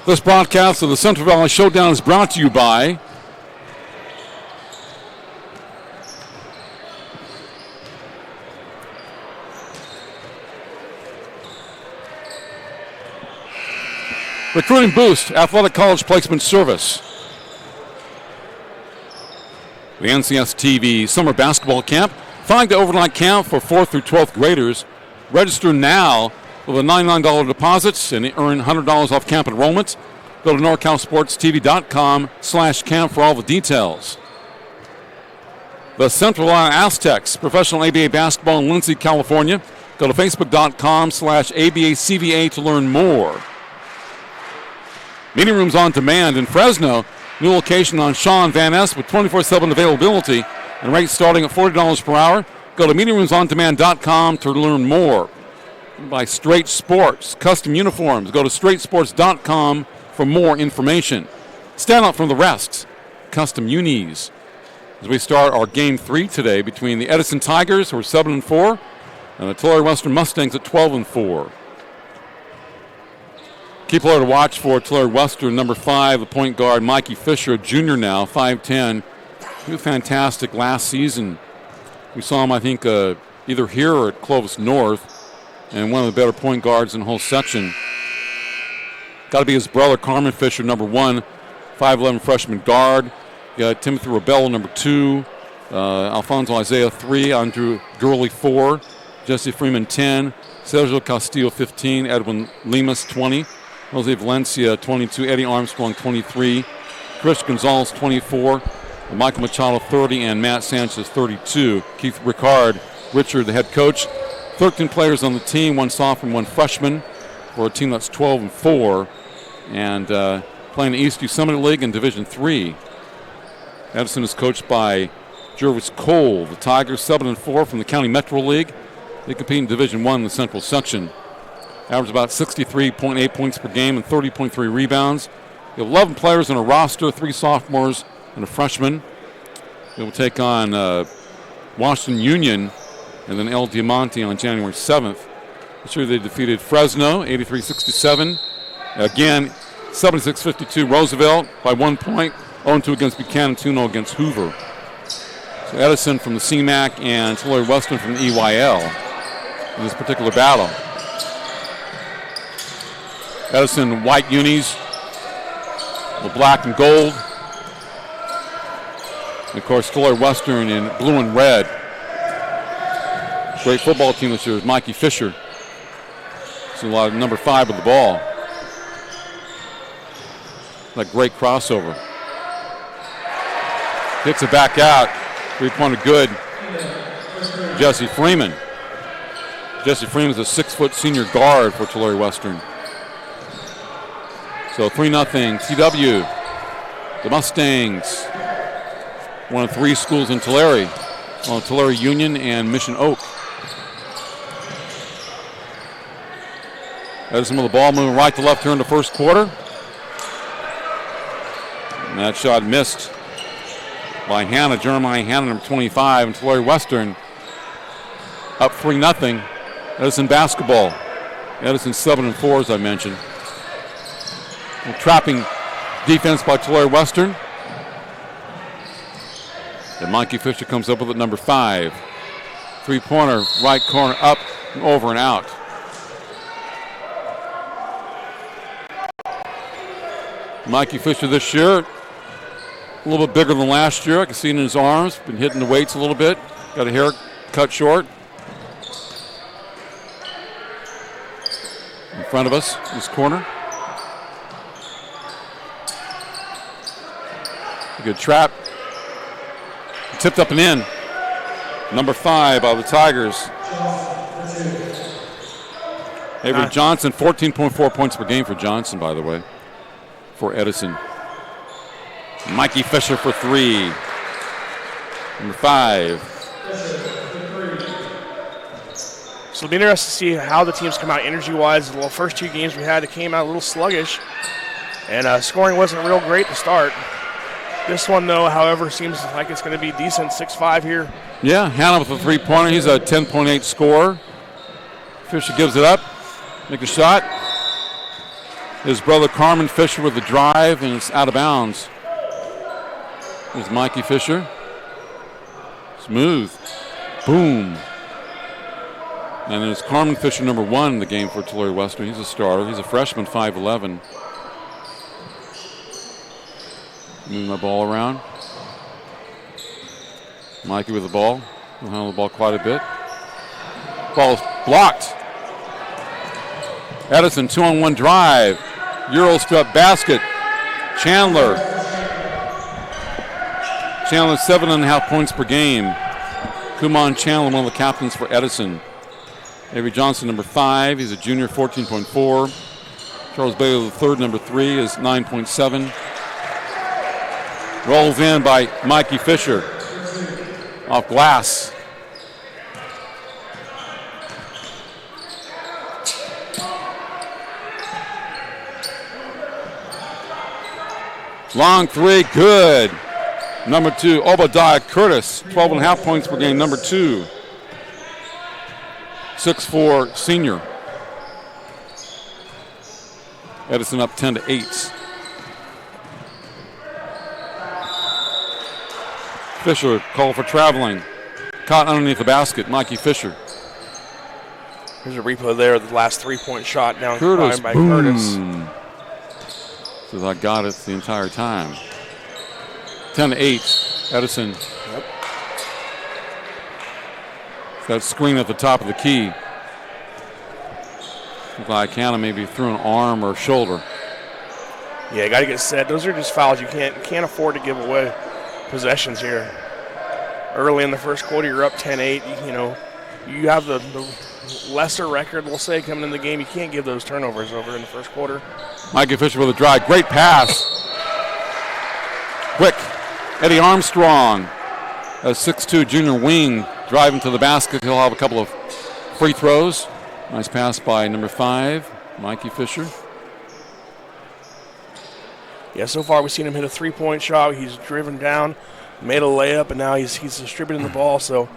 This broadcast of the Central Valley Showdown is brought to you by Recruiting Boost, Athletic College Placement Service. The NCS TV Summer Basketball Camp, 5 to overnight camp for 4th through 12th graders. Register now with a $99 deposit and earn $100 off camp enrollment. Go to NorCalSportsTV.com/camp for all the details. The Central Valley Aztecs, professional ABA basketball in Lindsay, California. Go to Facebook.com/ABACVA to learn more. Meeting rooms on demand in Fresno. New location on Sean Van Ness with 24/7 availability and rates starting at $40 per hour. Go to meetingroomsondemand.com to learn more. By Straight Sports, custom uniforms. Go to straightsports.com for more information. Stand out from the rest. Custom unis. As we start our Game 3 today between the Edison Tigers, who are 7-4, and the Tulare Western Mustangs at 12-4. Key player to watch for Tulare Western, number 5, the point guard Mikey Fischer, a junior now, 5'10". He was fantastic last season. We saw him, I think, either here or at Clovis North. and one of the better point guards in the whole section. Got to be his brother, Carmen Fischer, number 1, 5'11" freshman guard. You got Timothy Rebello, number 2, Alfonso Isaiah, 3, Andrew Gurley, 4, Jesse Freeman, 10, Sergio Castillo, 15, Edwin Lemus, 20, Jose Valencia, 22, Eddie Armstrong, 23, Chris Gonzalez, 24, Michael Machado, 30, and Matt Sanchez, 32. Keith Richard, the head coach. 13 players on the team, 1 sophomore, 1 freshman, for a team that's 12-4, and playing the East Yosemite League in Division III. Edison is coached by Jervis Cole. The Tigers, 7-4 from the County Metro League. They compete in Division I in the Central Section. Average about 63.8 points per game and 30.3 rebounds. They have 11 players on a roster, 3 sophomores and a freshman. They will take on Washington Union and then El Diamante on January 7th. This year they defeated Fresno, 83-67. Again, 76-52 Roosevelt by 1 point. 0-2 against Buchanan, 2-0 against Hoover. So Edison from the CMAC and Tulare Western from the EYL in this particular battle. Edison white unis, the black and gold. And of course, Tulare Western in blue and red. Great football team this year is Mikey Fischer. See a lot of number 5 with the ball. That great crossover. Kicks it back out. 3-pointer good. Jesse Freeman. Jesse Freeman is a 6-foot senior guard for Tulare Western. So 3-0 TW. The Mustangs. One of 3 schools in Tulare. Tulare Union and Mission Oak. Edison with the ball moving right to left here in the first quarter. And that shot missed by Jeremiah Hanna, number 25, and Tulare Western up 3-0. Edison basketball. Edison 7-4, as I mentioned. Trapping defense by Tulare Western. And Mikey Fischer comes up with it, number 5. 3-pointer, right corner, up, and over and out. Mikey Fischer this year, a little bit bigger than last year. I can see it in his arms. Been hitting the weights a little bit. Got a hair cut short. In front of us, this corner. A good trap. Tipped up and in. Number 5 by the Tigers. Avery Johnson, 14.4 points per game for Johnson, by the way, for Edison. Mikey Fischer for 3. Number 5. So it'll be interesting to see how the teams come out energy-wise. The first 2 games we had, it came out a little sluggish, and scoring wasn't real great to start. This one, though, however, seems like it's going to be decent. 6-5 here. Yeah, Hanna with a 3-pointer. He's a 10.8 scorer. Fischer gives it up. Make a shot. His brother Carmen Fischer with the drive, and it's out of bounds. There's Mikey Fischer. Smooth. Boom. And then it's Carmen Fischer, number 1 in the game for Tulare Western. He's a starter. He's a freshman, 5'11". Moving the ball around. Mikey with the ball. He'll handle the ball quite a bit. Ball's blocked. Edison, 2-on-1 drive. Euro strut basket. Chandler 7.5 points per game. Kumon Chandler, one of the captains for Edison. Avery Johnson, number 5. He's a junior, 14.4. Charles Bailey, the third, number 3, is 9.7. Rolls in by Mikey Fischer. Off glass. Long 3, good. Number 2, Obadiah Curtis, 12.5 points per game, number 2. 6'4" senior. Edison up 10-8. Fischer called for traveling. Caught underneath the basket, Mikey Fischer. Here's a replay there of the last three-point shot down Curtis, by boom. Curtis. Says I got it the entire time. 10-8, Edison. Yep. That screen at the top of the key. Canna maybe threw an arm or shoulder. Yeah, you got to get set. Those are just fouls. You can't afford to give away possessions here. Early in the first quarter, you're up 10-8. You have the lesser record, we'll say, coming in the game. You can't give those turnovers over in the first quarter. Mikey Fischer with a drive. Great pass. Quick. Eddie Armstrong, a 6'2 junior wing, driving to the basket. He'll have a couple of free throws. Nice pass by number 5, Mikey Fischer. Yeah, so far we've seen him hit a three-point shot. He's driven down, made a layup, and now he's distributing the ball. So,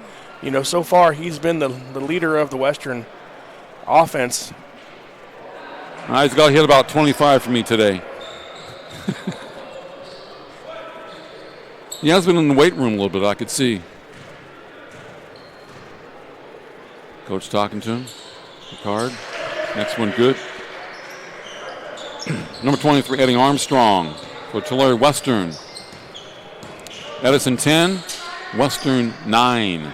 so far he's been the leader of the Western offense. He's got to hit about 25 for me today. He has been in the weight room a little bit, I could see. Coach talking to him. The card. Next one good. Number 23, Eddie Armstrong for Tulare Western. Edison 10, Western 9.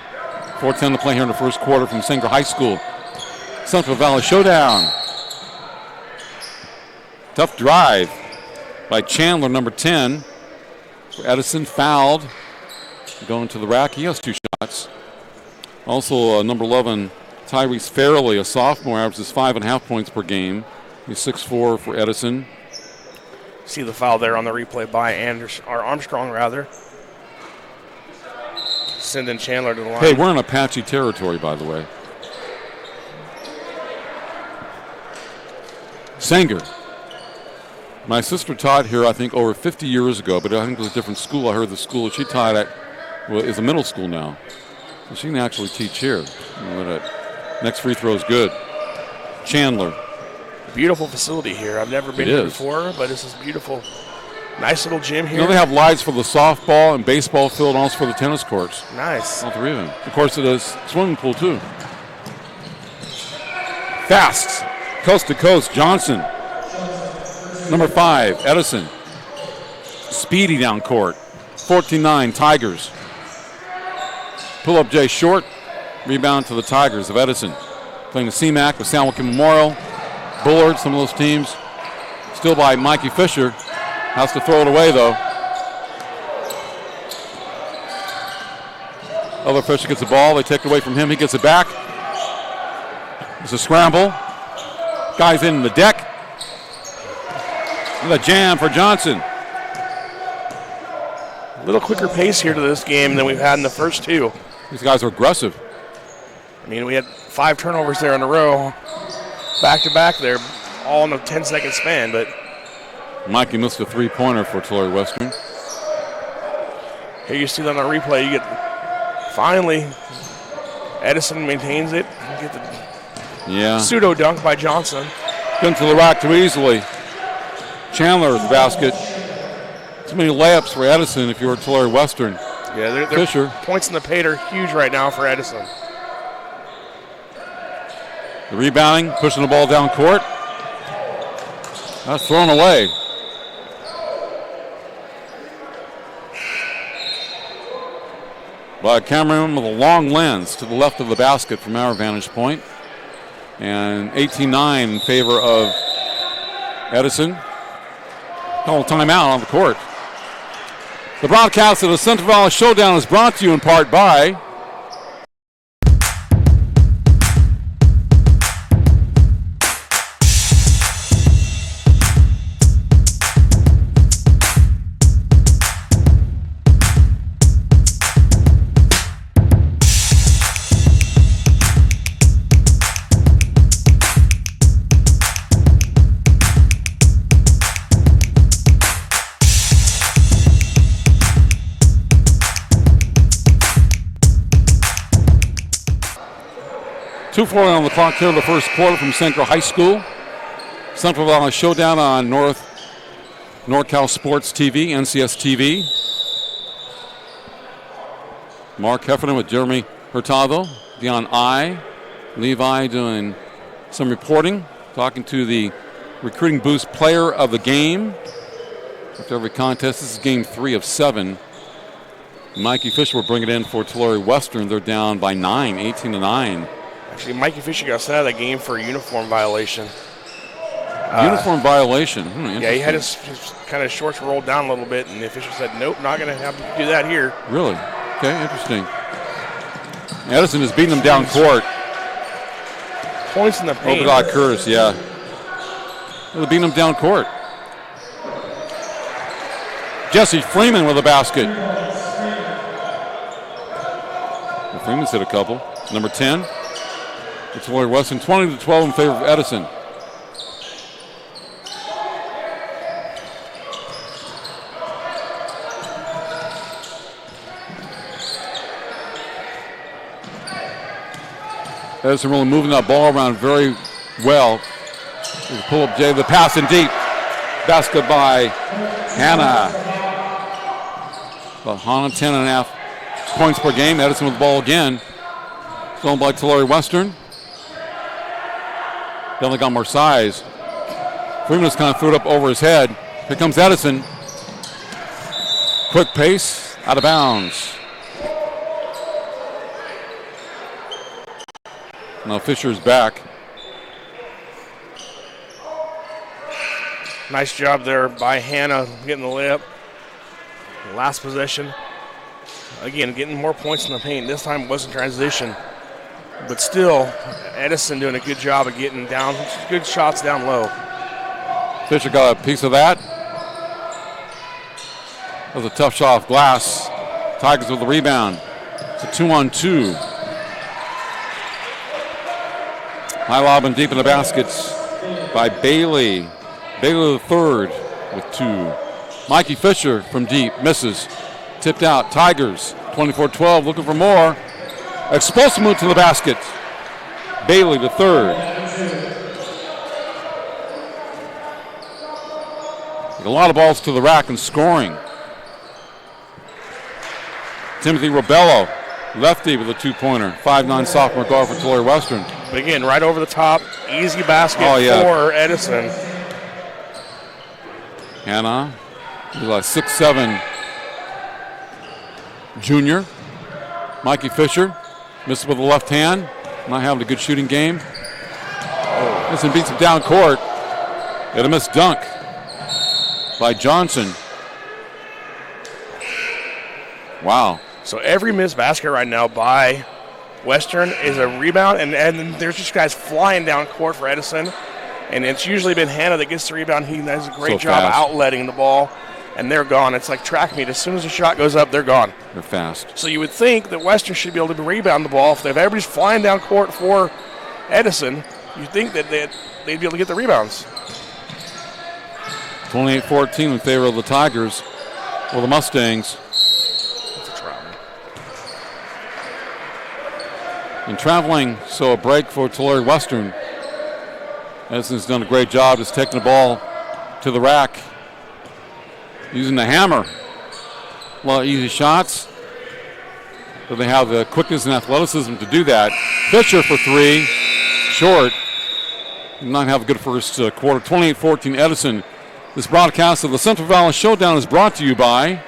4:10 to play here in the first quarter from Sanger High School. Central Valley Showdown. Tough drive by Chandler, number 10. Edison fouled. Going to the rack. He has 2 shots. Also, number 11, Tyrese Fairley, a sophomore, averages 5.5 points per game. He's 6'4 for Edison. See the foul there on the replay by Armstrong, rather. Sending Chandler to the line. Hey, we're in Apache territory, by the way. Sanger. My sister taught here, I think, over 50 years ago, but I think it was a different school. I heard the school she taught at is a middle school now. So she can actually teach here. Next free throw is good. Chandler. Beautiful facility here. I've never been here before, but this is beautiful. Nice little gym here. They have lights for the softball and baseball field and also for the tennis courts. Nice. All 3 of them. Of course, it is swimming pool, too. Fast. Coast to coast. Johnson. Number 5, Edison. Speedy down court. 14-9, Tigers. Pull-up Jay short. Rebound to the Tigers of Edison. Playing the CMAC with San Joaquin Memorial. Bullard, some of those teams. Still by Mikey Fischer. Has to throw it away, though. Other Fischer gets the ball. They take it away from him. He gets it back. It's a scramble. Guys in the deck. And a jam for Johnson. A little quicker pace here to this game than we've had in the first 2. These guys are aggressive. I mean, we had 5 turnovers there in a row. Back-to-back there, all in a 10-second span, but Mikey missed a 3-pointer for Tulare Western. Here you see that on the replay. You get, finally, Edison maintains it. You get the pseudo dunk by Johnson. Getting to the rack too easily. Chandler at the basket. Too many layups for Edison if you were Tulare Western. Yeah, their Fischer. Points in the paint are huge right now for Edison. The rebounding, pushing the ball down court. That's thrown away. By Cameron with a long lens to the left of the basket from our vantage point. And 18-9 in favor of Edison. Call timeout on the court. The broadcast of the Central Valley Showdown is brought to you in part by .240 on the clock here in the first quarter from Central High School. Central Valley Showdown on NorCal Sports TV, NCS TV. Mark Heffernan with Jeremy Hurtado, Dion I, Levi doing some reporting, talking to the Recruiting Boost Player of the Game. After every contest, this is game 3 of 7. Mikey Fischer will bring it in for Tulare Western. They're down by 9, 18-9. Actually, Mikey Fischer got sent out of the game for a uniform violation. Uniform violation. Yeah, he had his kind of shorts rolled down a little bit, and the official said, nope, not going to have to do that here. Really? Okay, interesting. Edison is beating him down court. Points in the paint. Obadiah Curtis, yeah. They're beating him down court. Jesse Freeman with a basket. Well, Freeman's hit a couple. Number 10. It's Tulare Western, 20-12 in favor of Edison. Edison really moving that ball around very well. Pull up Jay, the pass in deep. Basket by Hannah. About 10.5 points per game. Edison with the ball again. Thrown by Tulare Western. Definitely got more size. Freeman just kind of threw it up over his head. Here comes Edison. Quick pace, out of bounds. Now Fisher's back. Nice job there by Hannah getting the layup. Last possession. Again, getting more points in the paint. This time it wasn't transition. But still, Edison doing a good job of getting down, good shots down low. Fisher got a piece of that. That was a tough shot off glass. Tigers with the rebound. It's a 2-on-2. High lob and deep in the baskets by Bailey. Bailey the third with 2. Mikey Fischer from deep, misses. Tipped out, Tigers, 24-12, looking for more. Explosive move to the basket. Bailey the third. A lot of balls to the rack and scoring. Timothy Robello, lefty with a 2-pointer. 5'9" sophomore guard for Tulare Western. But again, right over the top, easy basket for Edison. Hannah, he's a 6'7" junior. Mikey Fischer, misses with the left hand. Not having a good shooting game. Edison beats him down court. Got a missed dunk by Johnson. Wow. So every missed basket right now by Western is a rebound, and there's just guys flying down court for Edison. And it's usually been Hannah that gets the rebound. He does a great job outletting the ball, and they're gone. It's like track meet. As soon as the shot goes up, they're gone. They're fast. So you would think that Western should be able to rebound the ball. If everybody's flying down court for Edison, you'd think that they'd be able to get the rebounds. 28-14 in favor of the Tigers or the Mustangs. And traveling, so a break for Tulare Western. Edison's done a great job just taking the ball to the rack, using the hammer. A lot of easy shots, but they have the quickness and athleticism to do that. Fisher for 3, short. Did not have a good first quarter. 28-14 Edison. This broadcast of the Central Valley Showdown is brought to you by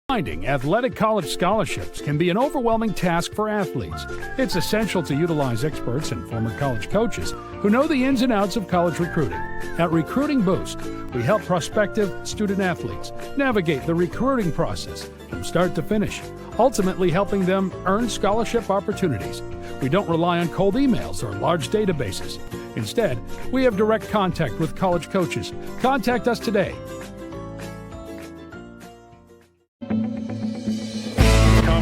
Finding athletic college scholarships can be an overwhelming task for athletes. It's essential to utilize experts and former college coaches who know the ins and outs of college recruiting. At Recruiting Boost, we help prospective student athletes navigate the recruiting process from start to finish, ultimately helping them earn scholarship opportunities. We don't rely on cold emails or large databases. Instead, we have direct contact with college coaches. Contact us today.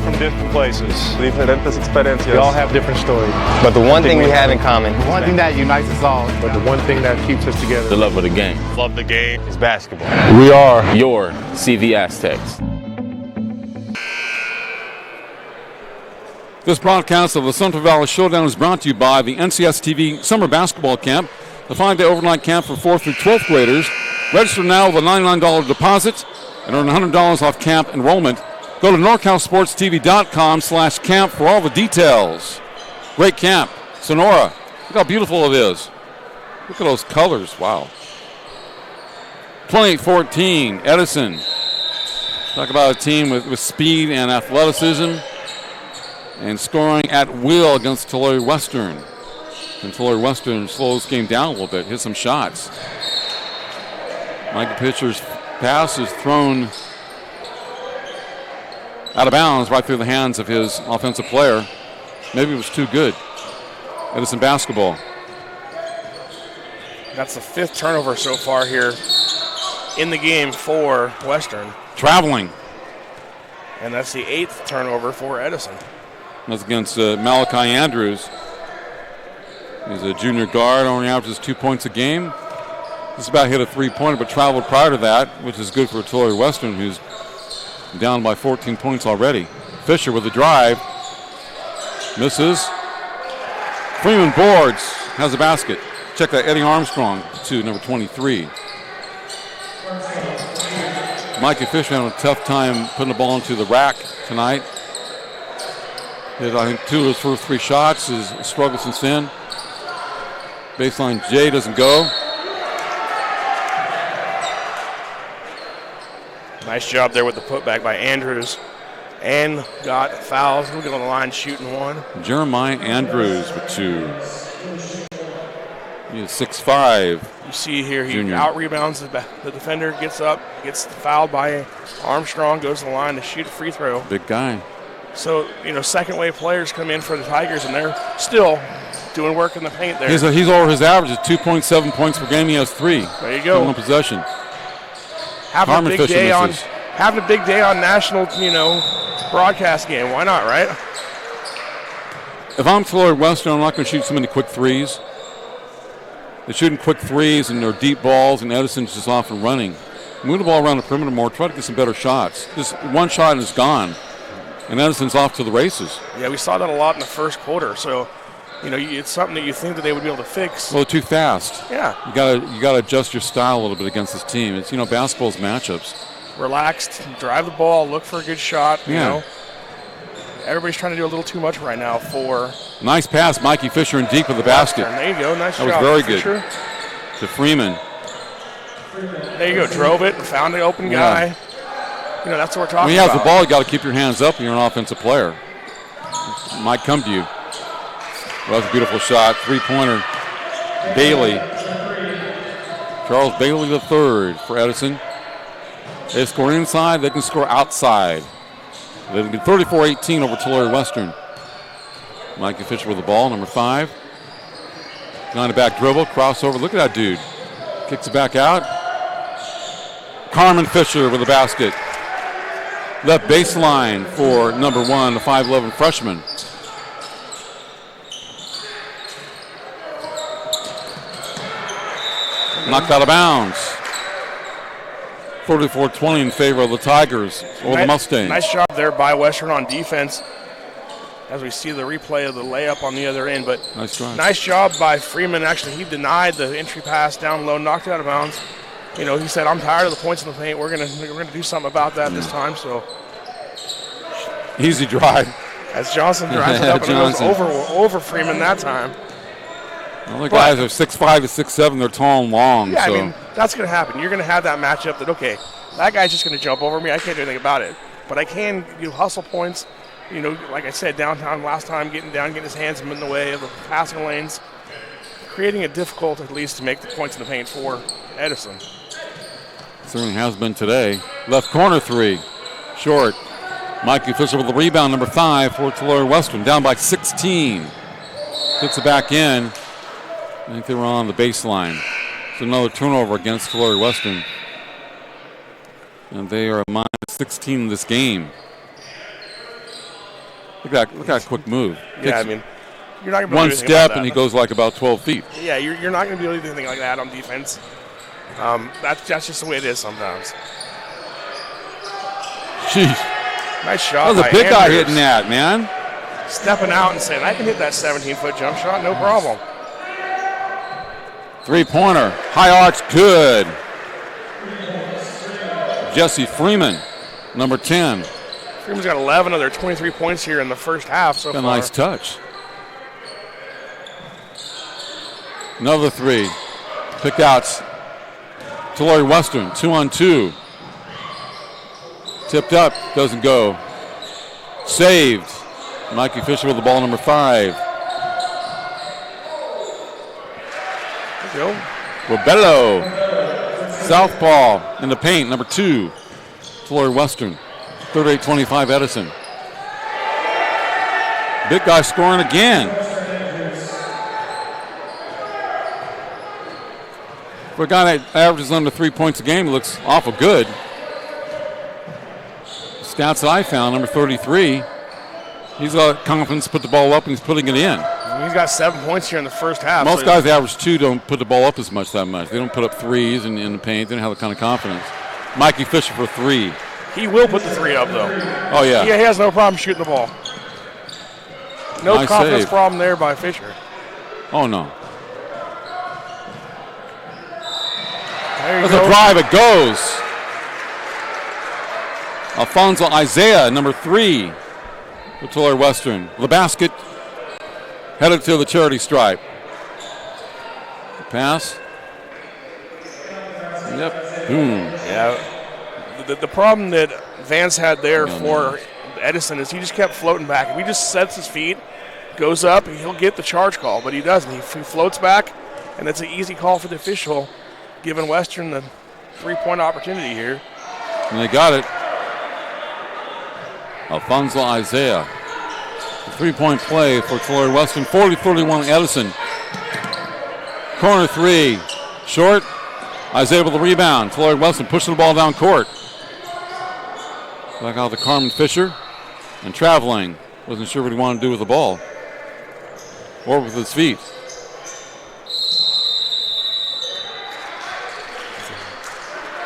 From different places. Diferentes experiencias. We all have different stories. But the one thing we have in common. The one thing that unites us all. But the one thing that keeps us together. The love of the game. Love the game is basketball. We are your CV Aztecs. This broadcast of the Central Valley Showdown is brought to you by the NCSTV Summer Basketball Camp, the 5-day overnight camp for 4th through 12th graders. Register now with a $99 deposit and earn $100 off camp enrollment. Go to NorCalSportsTV.com/camp for all the details. Great camp. Sonora. Look how beautiful it is. Look at those colors. Wow. 28-14, Edison. Talk about a team with speed and athleticism and scoring at will against Tulare Western. And Tulare Western slows this game down a little bit, hit some shots. Mikey Fischer's pass is thrown out of bounds right through the hands of his offensive player. Maybe it was too good. Edison basketball. That's the 5th turnover so far here in the game for Western. Traveling. And that's the 8th turnover for Edison. That's against Malachi Andrews. He's a junior guard, only averages 2 points a game. Just about hit a 3-pointer, but traveled prior to that, which is good for Tulare Western, who's down by 14 points already. Fischer with the drive. Misses. Freeman boards. Has a basket. Check that Eddie Armstrong, to number 23. Mikey Fischer having a tough time putting the ball into the rack tonight. Hit, I think, 2 of his first 3 shots. His struggle since then. Baseline J doesn't go. Nice job there with the putback by Andrews. And got fouls. We'll get on the line shooting 1. Jeremiah Andrews with 2. He is 6'5". You see here, he Junior. out-rebounds the defender, gets up, gets fouled by Armstrong, goes to the line to shoot a free throw. Big guy. So, second-wave players come in for the Tigers, and they're still doing work in the paint there. He's over his average at 2.7 points per game. He has 3. There you go. On possession. Having Harmon a big Fisher day misses. having a big day on national, broadcast game. Why not, right? If I'm Tulare Western, I'm not going to shoot so many quick threes. They're shooting quick threes and they're deep balls, and Edison's just off and running. Move the ball around the perimeter more. Try to get some better shots. Just one shot and it's gone, and Edison's off to the races. Yeah, we saw that a lot in the first quarter. So, it's something that you think that they would be able to fix. Well, too fast. Yeah. You gotta adjust your style a little bit against this team. It's basketball's matchups. Relaxed, drive the ball, look for a good shot. Yeah. Everybody's trying to do a little too much right now for. Nice pass, Mikey Fischer in deep with the basket. There you go, nice That job. was very Fischer. good. To Freeman. There you go, drove it and found the open guy. That's what we're talking about. When you have the ball, you got to keep your hands up, and you're an offensive player. It might come to you. Well, that's a beautiful shot. 3-pointer. Bailey. Charles Bailey III for Edison. They score inside, they can score outside. They can be 34-18 over Tulare Western. Mikey Fischer with the ball, number 5. Behind the back dribble, crossover. Look at that dude. Kicks it back out. Carmen Fischer with the basket. Left baseline for number 1, the 5'11 freshman. Knocked out of bounds. 44-20 in favor of the Tigers or the Mustangs. Nice job there by Western on defense as we see the replay of the layup on the other end. But nice job by Freeman. Actually, he denied the entry pass down low, knocked it out of bounds. He said, I'm tired of the points in the paint. We're gonna do something about that this time. So easy drive. As Johnson drives it up and it goes over Freeman that time. Well, the guys are 6'5" to 6'7". They're tall and long. Yeah, so. I mean, that's going to happen. You're going to have that matchup that, okay, that guy's just going to jump over me. I can't do anything about it. But I can hustle points, like I said, downtown last time, getting his hands in the way of the passing lanes, creating it difficult at least to make the points in the paint for Edison. Certainly has been today. Left corner 3. Short. Mikey Fischer with the rebound, number 5 for Tulare Western. Down by 16. Gets it back in. I think they were on the baseline. It's another turnover against Tulare Western. And they are minus 16 in this game. Look at that quick move. Yeah, I mean, you're not going to be able to one do anything step about and he that. goes like about 12 feet. Yeah, you're not going to be able to do anything like that on defense. That's just the way it is sometimes. Jeez. Nice shot. That was a big guy hitting that, man. Stepping out and saying, I can hit that 17-foot jump shot, no problem. 3-pointer. High arch, good. Jesse Freeman, number 10 Freeman's got 11 of their 23 points here in the first half so far. A nice touch. Another three. Pick outs. Tulare Western, 2-on-2. Tipped up, doesn't go. Saved. Mikey Fischer with the ball, number 5. Go. Robello. Southpaw in the paint, number 2. Tulare Western. 38-25 Edison. Big guy scoring again. For a guy that averages under 3 points a game, it looks awful good. Stats that I found, number 33. He's got confidence to put the ball up, and he's putting it in. He's got 7 points here in the first half. Most guys average 2 don't put the ball up that much. They don't put up threes in the paint. They don't have the kind of confidence. Mikey Fischer for 3. He will put the 3 up, though. Oh, yeah. He has no problem shooting the ball. No Nice confidence save. problem there by Fischer. Oh, no. There you There's go. a drive. It goes. Alfonso Isaiah, number 3, for Tulare Western. The basket headed to the charity stripe. The pass. Yep. Boom. Yeah. The problem that Vance had there for Edison is he just kept floating back. If he just sets his feet, goes up, he'll get the charge call, but he doesn't. He floats back, and that's an easy call for the official, giving Western the 3-point opportunity here. And they got it. Alfonso Isaiah. The 3-point play for Tulare Western. 40-31 Edison. Corner 3. Short. Isaiah with the rebound. Tulare Western pushing the ball down court. Back out to Carmen Fischer. And traveling. Wasn't sure what he wanted to do with the ball. Or with his feet.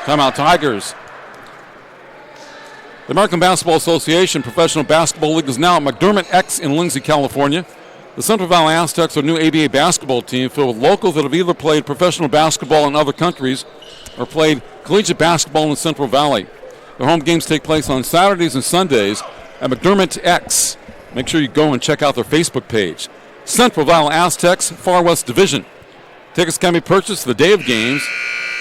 Timeout Tigers. The American Basketball Association Professional Basketball League is now at McDermott X in Lindsay, California. The Central Valley Aztecs are a new ABA basketball team filled with locals that have either played professional basketball in other countries or played collegiate basketball in the Central Valley. Their home games take place on Saturdays and Sundays at McDermott X. Make sure you go and check out their Facebook page. Central Valley Aztecs, Far West Division. Tickets can be purchased the day of games.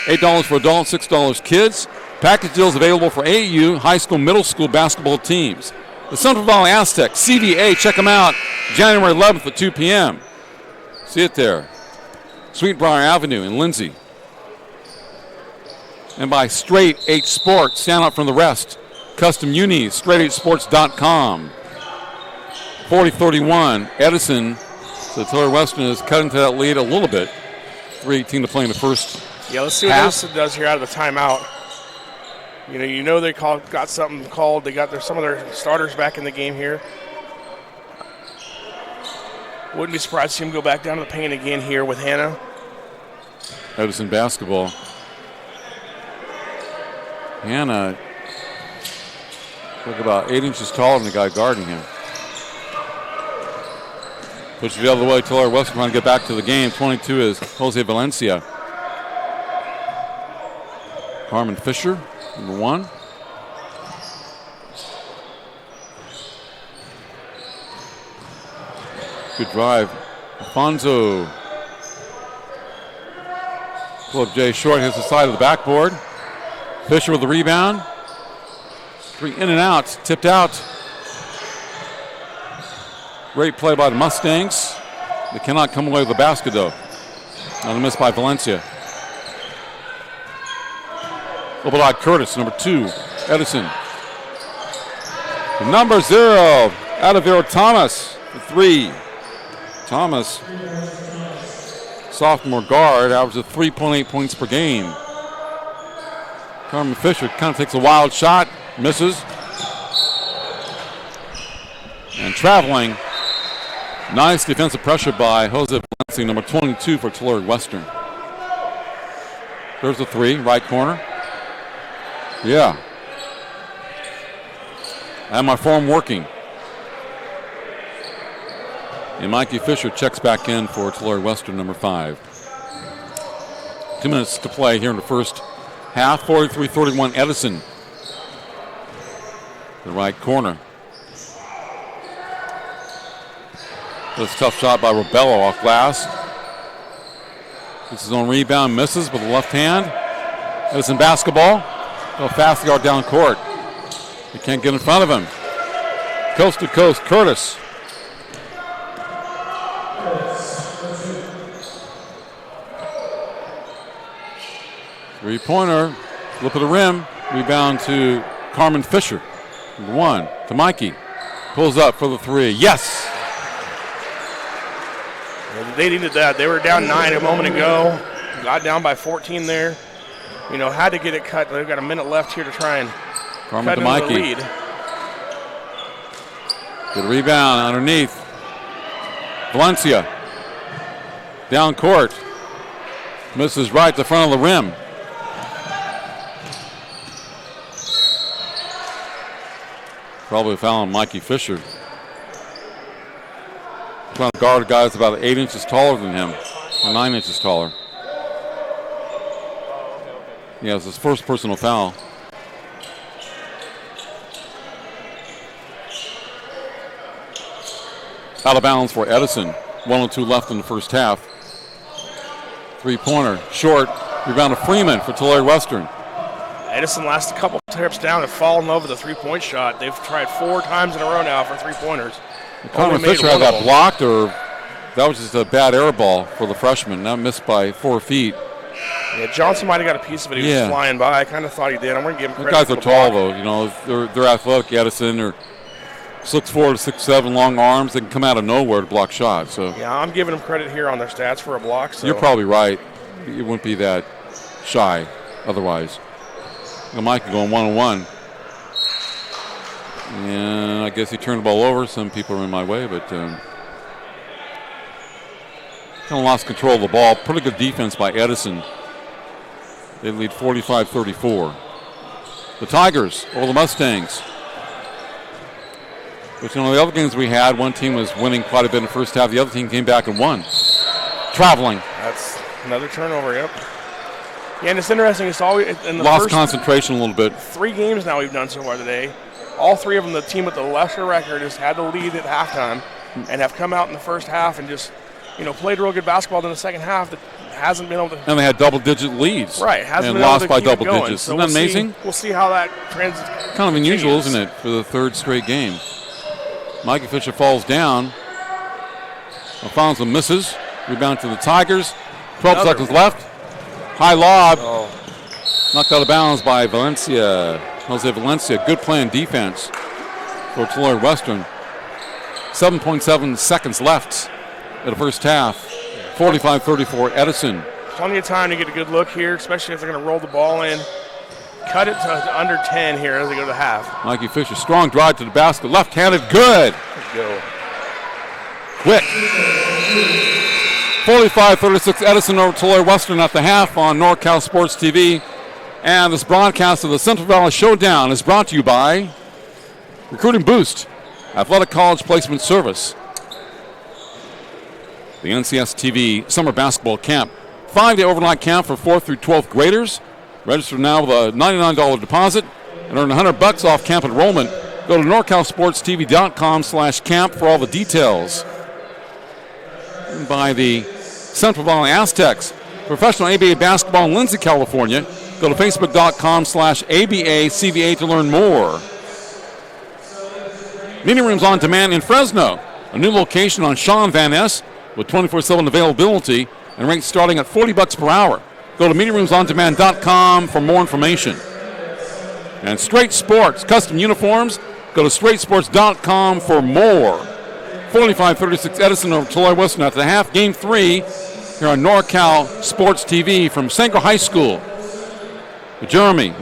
$8 for adults, $6 kids. Package deals available for AAU, high school, middle school basketball teams. The Central Valley Aztecs, CVA, check them out January 11th at 2 p.m. See it there. Sweetbriar Avenue in Lindsay. And by Straight H Sports, stand out from the rest. Custom unis, straight8sports.com. 40-31, Edison. So Tulare Western is cutting to that lead a little bit. 3:18 to play in the first. Yeah, let's see what Edison does here out of the timeout. You know they got something called. They got some of their starters back in the game here. Wouldn't be surprised to see him go back down to the paint again here with Hannah. Edison basketball. Hannah, look about 8 inches taller than the guy guarding him. Pushes the other way. Tulare Western trying to get back to the game. 22 is Jose Valencia. Carmen Fischer, number 1. Good drive. Alfonso. Pull up Jay Short, hits the side of the backboard. Fischer with the rebound. 3 in and out, tipped out. Great play by the Mustangs. They cannot come away with the basket though. Another miss by Valencia. Obadiah Curtis, number 2. Edison. The number 0, Adavero Thomas for 3. Thomas, sophomore guard, averages 3.8 points per game. Carmen Fischer kind of takes a wild shot, misses. And traveling. Nice defensive pressure by Jose Valencia, number 22 for Tulare Western. There's the 3, right corner. Yeah. I have my form working. And Mikey Fischer checks back in for Tulare Western, number 5. 2 minutes to play here in the first half. 43-31 Edison. the right corner. This tough shot by Robello off glass. This is on rebound, misses with the left hand. Edison basketball. Go fast yard down court. He can't get in front of him. Coast to coast, Curtis. Three-pointer, flip of the rim, rebound to Carmen Fischer. Number 1 to Mikey. Pulls up for the 3. Yes! They needed that. They were down 9 a moment ago. Got down by 14 there. You know, had to get it cut. They've got a minute left here to try and Carmen cut to into the Mikey. lead. Good rebound underneath. Valencia. Down court. Misses right to front of the rim. Probably a foul on Mikey Fischer. Trying to guard a guy that's about 8 inches taller than him, or 9 inches taller. Yeah, it's his first personal foul. Out of bounds for Edison. 1:02 left in the first half. Three-pointer, short. Rebound to Freeman for Tulare Western. Edison last couple trips down have fallen in love with the three-point shot. They've tried 4 times in a row now for three-pointers. Carmen Fischer had that blocked, or that was just a bad air ball for the freshman. Now missed by 4 feet. Yeah, Johnson might have got a piece of it. He was flying by. I kind of thought he did. I'm going to give him credit. The guys for are the tall, block. though. You know, they're athletic. Edison, they're 6'4" to 6'7", long arms. They can come out of nowhere to block shots. So yeah, I'm giving them credit here on their stats for a block. So. You're probably right. It wouldn't be that shy otherwise. Mikey going 1-on-1. And I guess he turned the ball over. Some people are in my way, but kind of lost control of the ball. Pretty good defense by Edison. They lead 45-34. The Tigers over the Mustangs. But you know, the other games we had, one team was winning quite a bit in the first half. The other team came back and won. Traveling. That's another turnover, yep. Yeah, and it's interesting. It's always in the lost first concentration a little bit. 3 games now we've done so far today. All 3 of them, the team with the lesser record has had the lead at halftime and have come out in the first half and just, you know, played real good basketball in the second half that hasn't been able to. And they had double-digit leads. Right, hasn't and been lost able to by keep double it going. digits. So Isn't that amazing? We'll see how that kind of unusual, isn't it, for the 3rd straight game? Mikey Fischer falls down. Alfonso misses. Rebound to the Tigers. 12 seconds left. High lob. Knocked out of bounds by Valencia. Jose Valencia. Good play in defense for Tulare Western. 7.7 seconds left in the first half. 45-34 Edison. Plenty of time to get a good look here, especially if they're going to roll the ball in. Cut it to under 10 here as they go to the half. Mikey Fischer, strong drive to the basket. Left-handed, good. Go. Quick. 45-36 Edison over Tulare Western at the half on NorCal Sports TV. And this broadcast of the Central Valley Showdown is brought to you by Recruiting Boost, Athletic College Placement Service, the NCS TV Summer Basketball Camp, 5-day overnight camp for 4th through 12th graders. Register now with a $99 deposit and earn $100 off camp enrollment. Go to NorCalSportsTV.com/camp for all the details. And by the Central Valley Aztecs, professional ABA basketball in Lindsay, California. Go to Facebook.com/ABACVA to learn more. Meeting rooms on demand in Fresno. A new location on Sean Van Ness with 24/7 availability and rates starting at $40 per hour. Go to meetingroomsondemand.com for more information. And Straight Sports, custom uniforms. Go to straightsports.com for more. 45-36 Edison over Tulare Western at the half. Game 3 here on NorCal Sports TV from Sanko High School. Jeremy.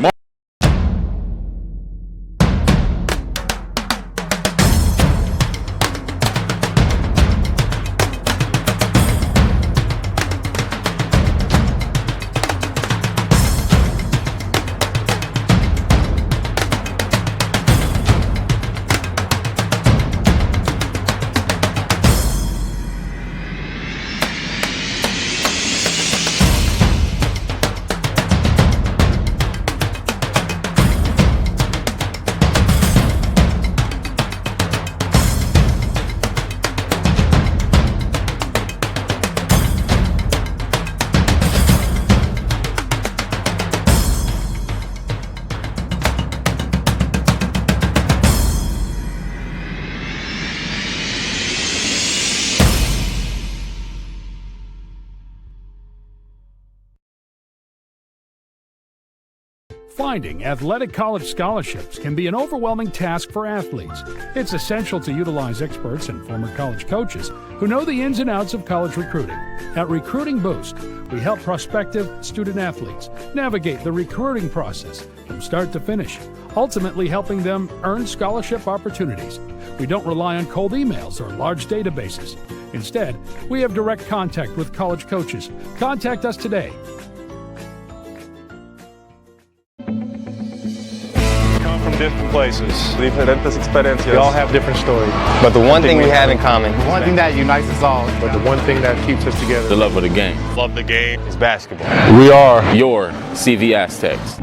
Finding athletic college scholarships can be an overwhelming task for athletes. It's essential to utilize experts and former college coaches who know the ins and outs of college recruiting. At Recruiting Boost, we help prospective student athletes navigate the recruiting process from start to finish, ultimately helping them earn scholarship opportunities. We don't rely on cold emails or large databases. Instead, we have direct contact with college coaches. Contact us today. From different places. Diferentes experiencias. We all have different stories. But the one thing we have in common. One thing that unites us all. But the one thing that keeps us together. The love of the game. Love the game is basketball. We are your CV Aztecs.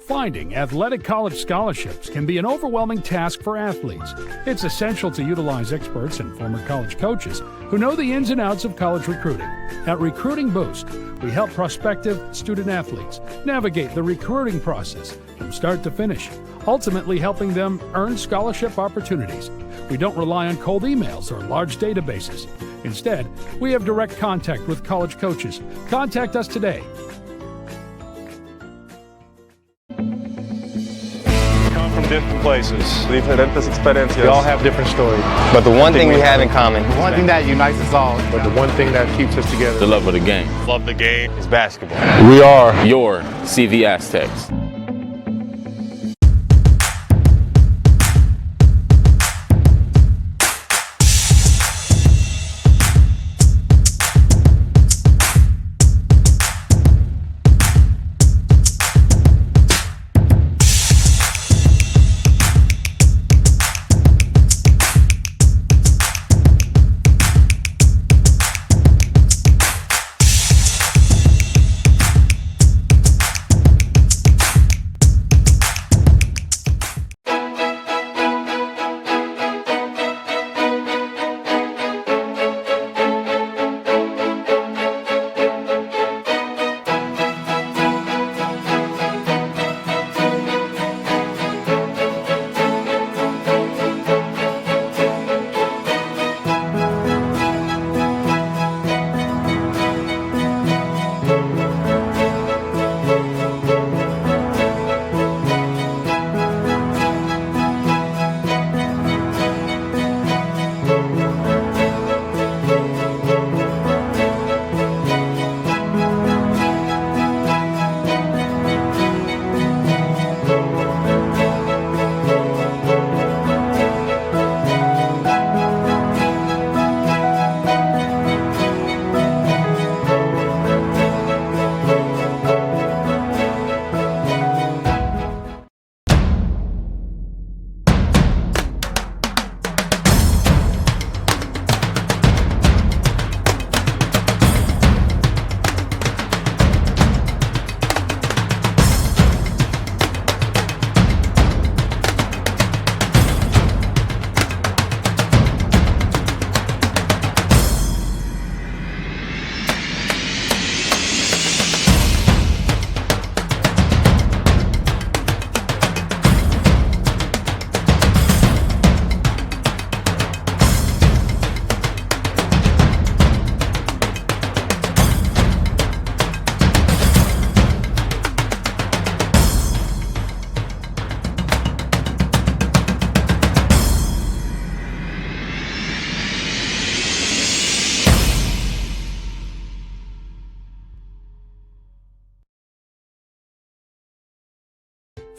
Finding athletic college scholarships can be an overwhelming task for athletes. It's essential to utilize experts and former college coaches who know the ins and outs of college recruiting. At Recruiting Boost, we help prospective student athletes navigate the recruiting process from start to finish, ultimately helping them earn scholarship opportunities. We don't rely on cold emails or large databases. Instead, we have direct contact with college coaches. Contact us today. From different places. Diferentes experiencias. We all have different stories. But the one thing we have in common. One thing that unites us all. But the one thing that keeps us together. The love of the game. Love the game is basketball. We are your CV Aztecs.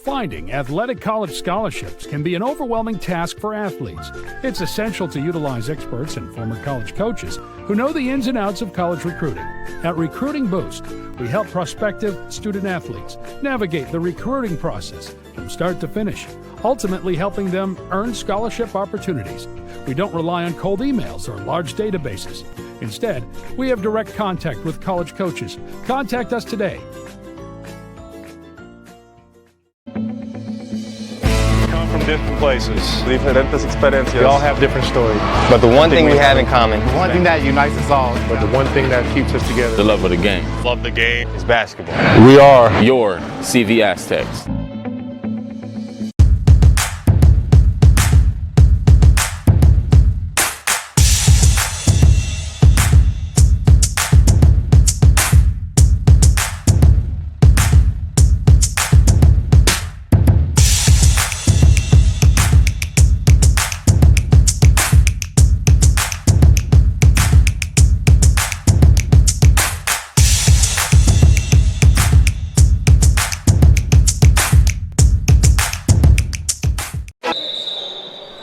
Finding athletic college scholarships can be an overwhelming task for athletes. It's essential to utilize experts and former college coaches who know the ins and outs of college recruiting. At Recruiting Boost, we help prospective student athletes navigate the recruiting process from start to finish, ultimately helping them earn scholarship opportunities. We don't rely on cold emails or large databases. Instead, we have direct contact with college coaches. Contact us today. From different places. Diferentes experiencias. We all have different stories. But the one thing we have in common. The one thing that unites us all. But the one thing that keeps us together. The love of the game. Love the game is basketball. We are your CV Aztecs.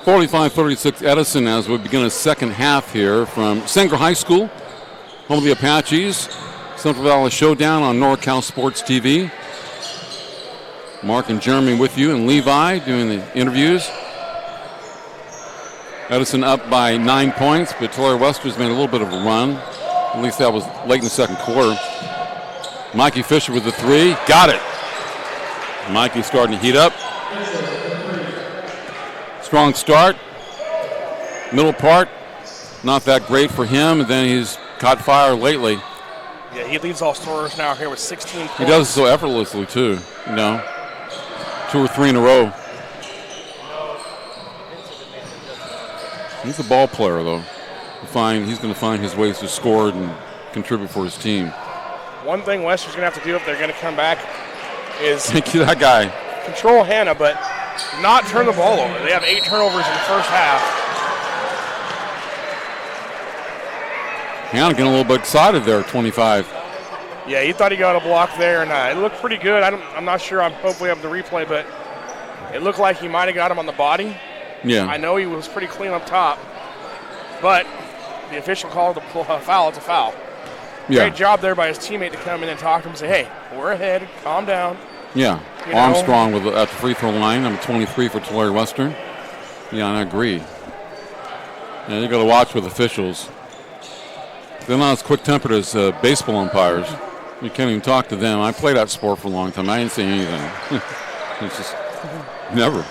.45-36 Edison as we begin a second half here from Sanger High School, home of the Apaches. Central Valley Showdown on NorCal Sports TV. Mark and Jeremy with you, and Levi doing the interviews. Edison up by 9 points, but Tulare Western's made a little bit of a run. At least that was late in the second quarter. Mikey Fischer with the three. Got it. Mikey starting to heat up. Strong start. Middle part, not that great for him, and then he's caught fire lately. Yeah, he leads all scorers now here with 16 points. He does it so effortlessly, too, 2 or 3 in a row. He's a ball player, though. He's going to find his ways to score and contribute for his team. One thing Western's going to have to do if they're going to come back is that guy. Control Hannah, but not turn the ball over. They have 8 turnovers in the first half. Hannah getting a little bit excited there at 25. Yeah, he thought he got a block there, and it looked pretty good. I'm not sure. I'm hopefully have the replay, but it looked like he might have got him on the body. Yeah. I know he was pretty clean up top, but the official called a foul. It's a foul. Yeah. Great job there by his teammate to come in and talk to him and say, hey, we're ahead. Calm down. Yeah. Armstrong at the free throw line. Number 23 for Tulare Western. Yeah, I agree. Yeah, you got to watch with officials. They're not as quick-tempered as baseball umpires. You can't even talk to them. I played that sport for a long time. I didn't say anything. It's just never.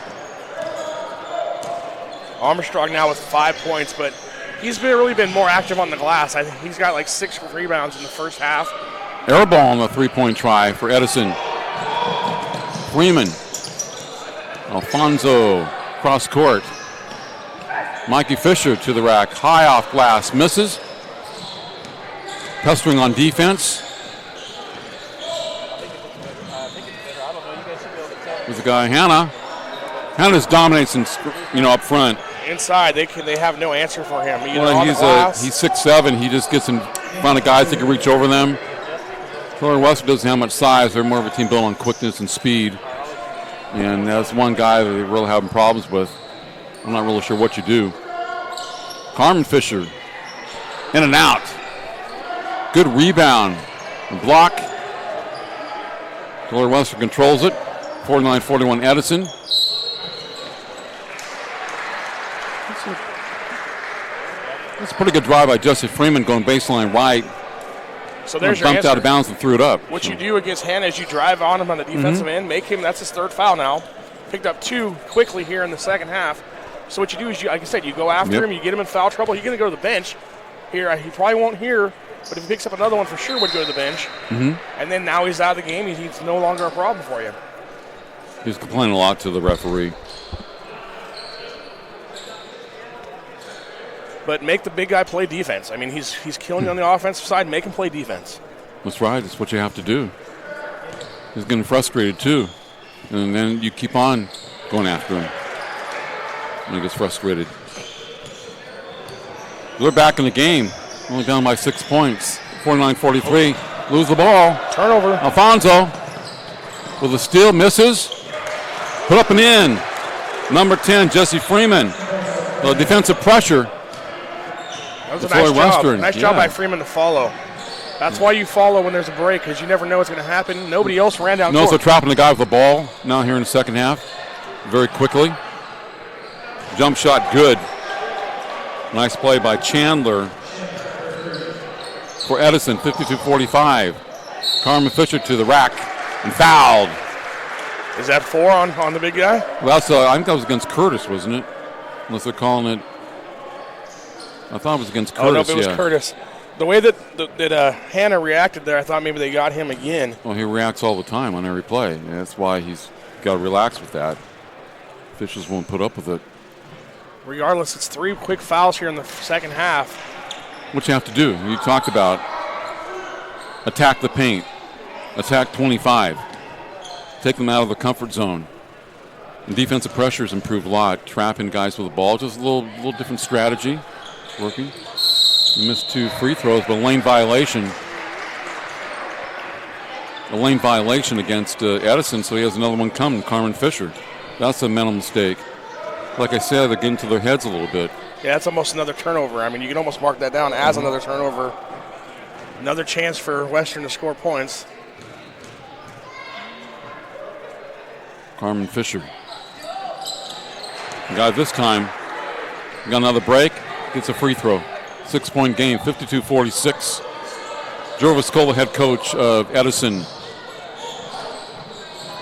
Armstrong now with 5 points, but he's really been more active on the glass. I think he's got like 6 rebounds in the first half. Air ball on the three-point try for Edison. Freeman. Alfonso cross court. Mikey Fischer to the rack. High off glass. Misses. Pestering on defense. With the guy, Hannah. Hannah dominates up front. Inside, they have no answer for him. He's 6'7". He just gets in front of guys that can reach over them. Tulare Western doesn't have much size. They're more of a team built on quickness and speed. And that's one guy that they're really having problems with. I'm not really sure what you do. Carmen Fisher. In and out. Good rebound. And block. Tulare Western controls it. 49-41 Edison. That's a pretty good drive by Jesse Freeman going baseline right. So there's your bumped answer. Out of bounds and threw it up. What you do against Hannah is you drive on him on the defensive end, make him, that's his 3rd foul now. Picked up 2 quickly here in the second half. So what you do is, like I said, you go after him, you get him in foul trouble. He's going to go to the bench. Here, he probably won't hear, but if he picks up another one for sure would go to the bench. And then now he's out of the game. He's no longer a problem for you. He's complaining a lot to the referee. But make the big guy play defense. I mean, he's killing you on the offensive side. Make him play defense. That's right. That's what you have to do. He's getting frustrated, too. And then you keep on going after him when he gets frustrated. They're back in the game. Only down by 6 points. 49-43. Lose the ball. Turnover. Alfonso with a steal. Misses. Put up and in. Number 10, Jesse Freeman. Defensive pressure. That was a Tulare nice job. Western, Nice job by Freeman to follow. That's why you follow when there's a break, because you never know what's going to happen. Nobody else ran down Also court. trapping the guy with the ball now here in the second half. Very quickly. Jump shot good. Nice play by Chandler for Edison, 52-45. Carmen Fischer to the rack and fouled. Is that 4 on the big guy? Well, I think that was against Curtis, wasn't it? Unless they're calling it. I thought it was against Curtis. Oh, no, it was Curtis. The way that Hannah reacted there, I thought maybe they got him again. Well, he reacts all the time on every play. Yeah, that's why he's got to relax with that. Officials won't put up with it. Regardless, it's 3 quick fouls here in the second half. What you have to do, you talked about, attack the paint, attack 25, take them out of the comfort zone. And defensive pressure has improved a lot, trapping guys with the ball, just a little different strategy, working. He missed 2 free throws, but a lane violation. A lane violation against Edison, so he has another one coming, Carmen Fischer. That's a mental mistake. Like I said, they're getting to their heads a little bit. Yeah, that's almost another turnover. I mean, you can almost mark that down as another turnover. Another chance for Western to score points. Carmen Fischer. Got this time. Got another break. Gets a free throw. 6-point game, 52-46. Jervis Cole, head coach of Edison.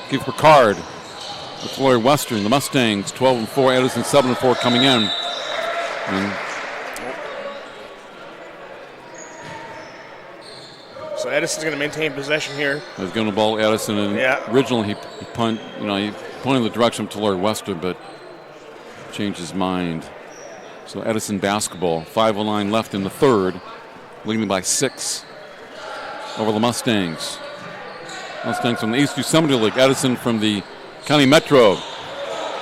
Keith Picard with Tulare Western. The Mustangs, 12-4. Edison, 7-4 coming in. And so Edison's going to maintain possession here. he's going to ball Edison, and originally he pointed the direction of Tulare Western, but changed his mind. So Edison basketball, 5:09 left in the third, leading by 6 over the Mustangs. Mustangs from the East Yosemite League. Edison from the County Metro.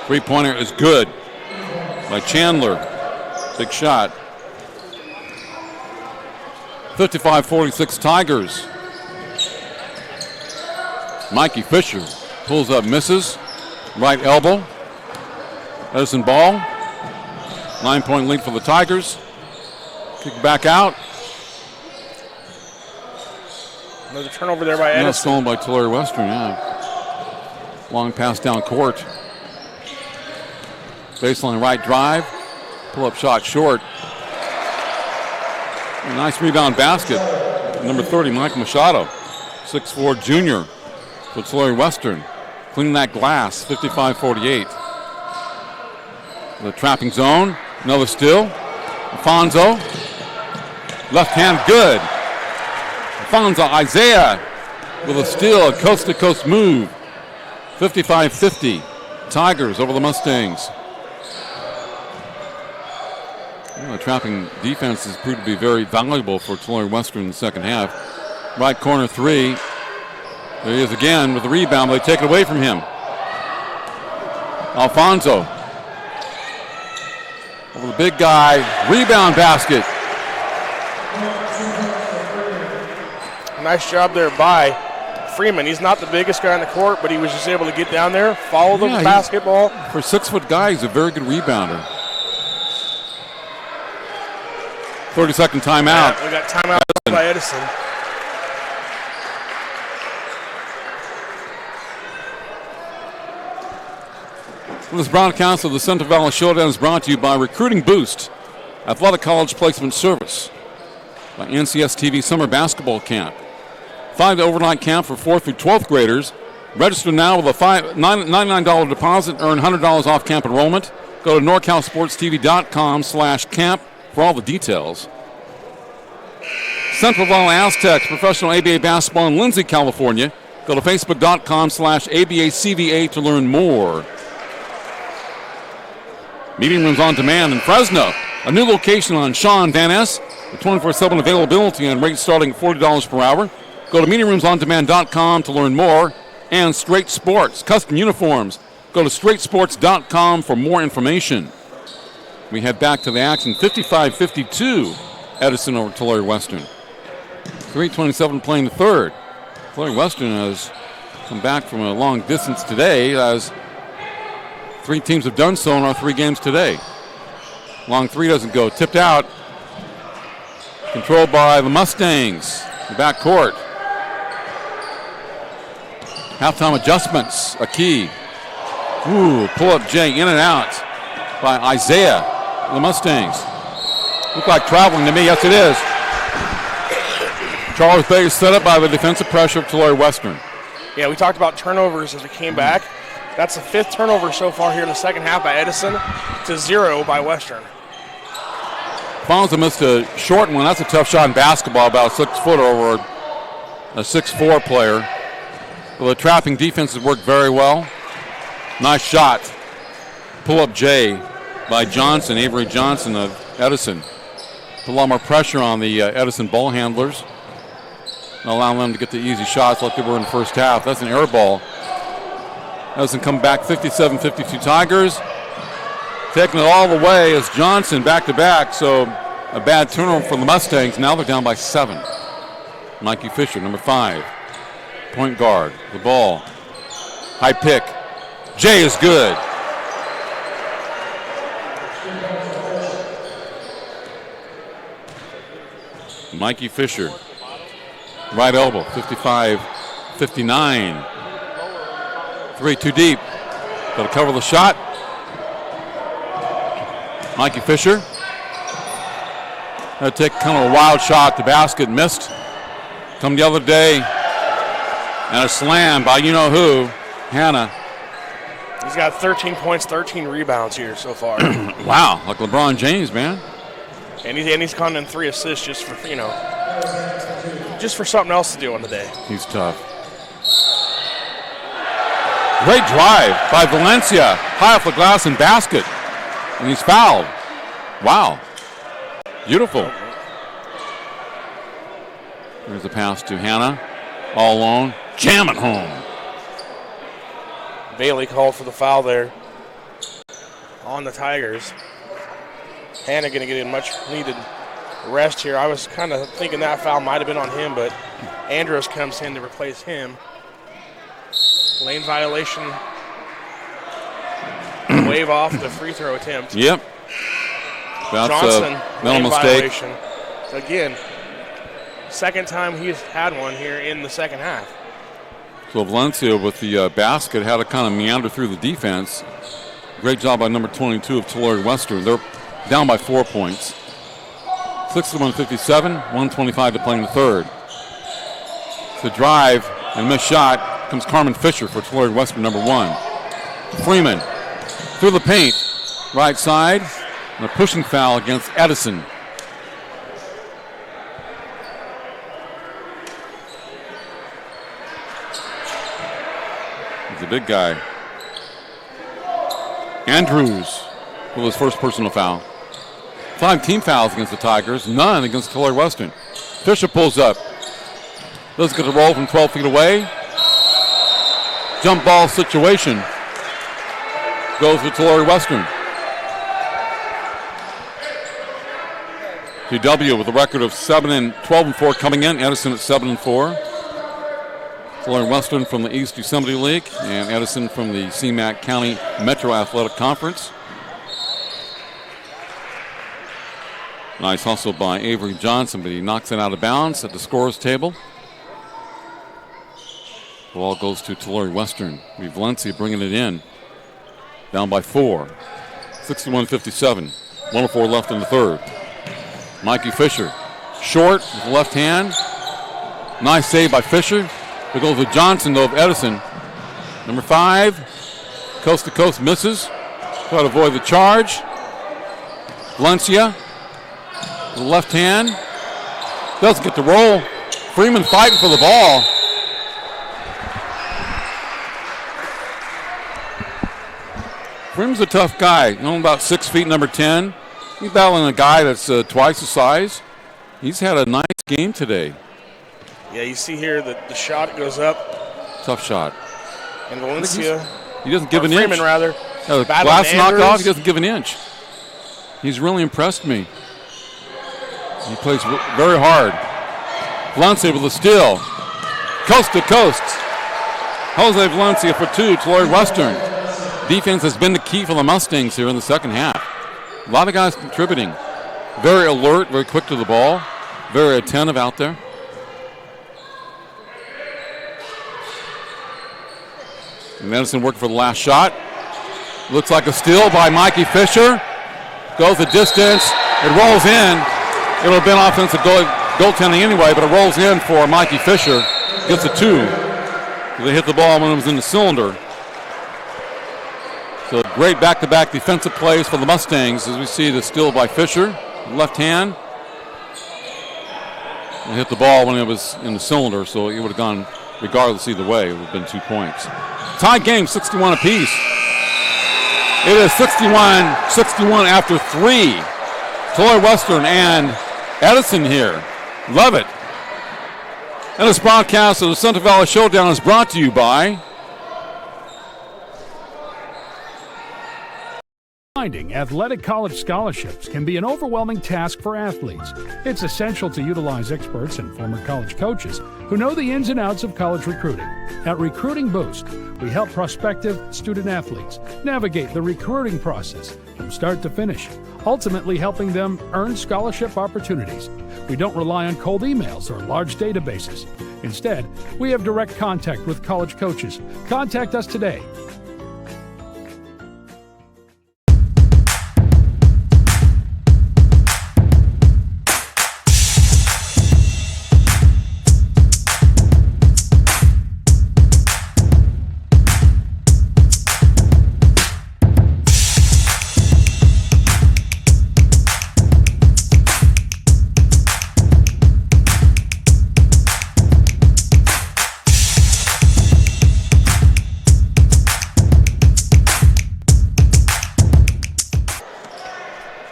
3-pointer is good by Chandler. Big shot. 55-46 Tigers. Mikey Fischer pulls up, misses. Right elbow. Edison ball. 9-point lead for the Tigers. Kick back out. Another turnover there by Edison. Stolen by Tulare Western, Long pass down court. Baseline right drive. Pull-up shot short. A nice rebound basket. Number 30, Michael Machado. 6'4" junior for Tulare Western. Cleaning that glass, 55-48. The trapping zone. Another steal. Alfonso. Left hand good. Alfonso Isaiah with a steal, a coast-to-coast move. 55-50. Tigers over the Mustangs. The trapping defense has proved to be very valuable for Tulare Western in the second half. Right corner 3. There he is again with the rebound, but they take it away from him. Alfonso. Over the big guy. Rebound basket. Nice job there by Freeman. He's not the biggest guy on the court, but he was just able to get down there, follow the basketball. For a 6-foot guy, he's a very good rebounder. 30-second timeout. Yeah, we got timeout by Edison. This broadcast of the Central Valley Showdown is brought to you by Recruiting Boost, Athletic College Placement Service, by NCS TV Summer Basketball Camp, 5-day overnight camp for 4th through 12th graders. Register now with a $99 deposit, earn $100 off camp enrollment. Go to NorCalSportsTV.com/camp for all the details. Central Valley Aztecs professional ABA basketball in Lindsay, California. Go to Facebook.com/ABACVA to learn more. Meeting rooms on demand in Fresno. A new location on Sean Van Ness with 24/7 availability and rates starting at $40 per hour. Go to meetingroomsondemand.com to learn more. And Straight Sports, custom uniforms. Go to straightsports.com for more information. We head back to the action. 55-52, Edison over Tulare Western. 3:27 playing the third. Tulare Western has come back from a long distance today as 3 teams have done so in our 3 games today. Long 3 doesn't go. Tipped out. Controlled by the Mustangs. The back court. Halftime adjustments, a key. Ooh, pull-up J in and out by Isaiah. The Mustangs. Look like traveling to me. Yes, it is. Charles Bay is set up by the defensive pressure of Tulare Western. Yeah, we talked about turnovers as we came back. That's the 5th turnover so far here in the second half by Edison to 0 by Western. Fonza missed a short one. That's a tough shot in basketball, about a 6-footer over a 6'4" player. Well, the trapping defense has worked very well. Nice shot. Pull-up J by Johnson, Avery Johnson of Edison. Put a lot more pressure on the Edison ball handlers, allowing them to get the easy shots like they were in the first half. That's an air ball. Edison come back 57-52 Tigers. Taking it all the way is Johnson back-to-back, so a bad turnover from the Mustangs. Now they're down by 7. Mikey Fischer, number 5. Point guard, the ball. High pick. Jay is good. Mikey Fischer. Right elbow, 55-59. 3 too deep. Got to cover the shot. Mikey Fischer. Had to take kind of a wild shot. The basket missed. Come the other day. And a slam by you-know-who, Hannah. He's got 13 points, 13 rebounds here so far. Wow, like LeBron James, man. And he's gone in 3 assists just for, just for something else to do on the day. He's tough. Great drive by Valencia. High off the glass and basket. And he's fouled. Wow. Beautiful. There's a pass to Hannah. All alone. Jam it home. Bailey called for the foul there on the Tigers. Hannah going to get a much needed rest here. I was kind of thinking that foul might have been on him, but Andros comes in to replace him. Lane violation. Wave off the free throw attempt. Yep. That's Johnson, a mental mistake. Violation. Again, second time he's had one here in the second half. So Valencia with the basket had to kind of meander through the defense. Great job by number 22 of Tulare Western. They're down by 4 points. 61-57, 125 to play in the third. The drive and missed shot comes Carmen Fisher for Tulare Western, number 1. Freeman through the paint, right side, and a pushing foul against Edison. He's a big guy. Andrews with his first personal foul. 5 team fouls against the Tigers, none against Tulare Western. Fisher pulls up. Doesn't get a roll from 12 feet away. Jump ball situation. Goes with Tulare Western. TW with a record of 12-4 coming in. Edison at 7-4. Tulare Western from the East Yosemite League and Edison from the CMAC County Metro Athletic Conference. Nice hustle by Avery Johnson, but he knocks it out of bounds at the scorer's table. Ball goes to Tulare Western. Valencia bringing it in. Down by 4. 61-57. 104 left in the third. Mikey Fischer. Short with the left hand. Nice save by Fischer. It goes with Johnson, though, of Edison. Number 5. Coast to coast misses. Try to avoid the charge. Valencia. The left hand. Doesn't get the roll. Freeman fighting for the ball. Freeman's a tough guy. Only about 6 feet, number 10. He's battling a guy that's twice the size. He's had a nice game today. Yeah, you see here that the shot goes up. Tough shot. And Valencia. He doesn't give an inch. Freeman, rather. The glass knocked off. He doesn't give an inch. He's really impressed me. He plays very hard. Valencia with a steal. Coast to coast. Jose Valencia for 2. Tulare Western. defense has been the key for the Mustangs here in the second half. A lot of guys contributing. Very alert, very quick to the ball, very attentive out there. And Edison working for the last shot. Looks like a steal by Mikey Fischer. Goes the distance. It rolls in. It would have been offensive goaltending anyway, but it rolls in for Mikey Fischer. Gets a 2. They hit the ball when it was in the cylinder. So great back-to-back defensive plays for the Mustangs as we see the steal by Fischer, left hand. And hit the ball when it was in the cylinder, so it would have gone regardless either way. It would have been 2 points. Tied game, 61 apiece. It is 61-61 after 3. Tulare Western and Edison here. Love it. And this broadcast of the Central Valley Showdown is brought to you by Finding athletic college scholarships can be an overwhelming task for athletes. It's essential to utilize experts and former college coaches who know the ins and outs of college recruiting. At Recruiting Boost, we help prospective student athletes navigate the recruiting process from start to finish, ultimately helping them earn scholarship opportunities. We don't rely on cold emails or large databases. Instead, we have direct contact with college coaches. Contact us today.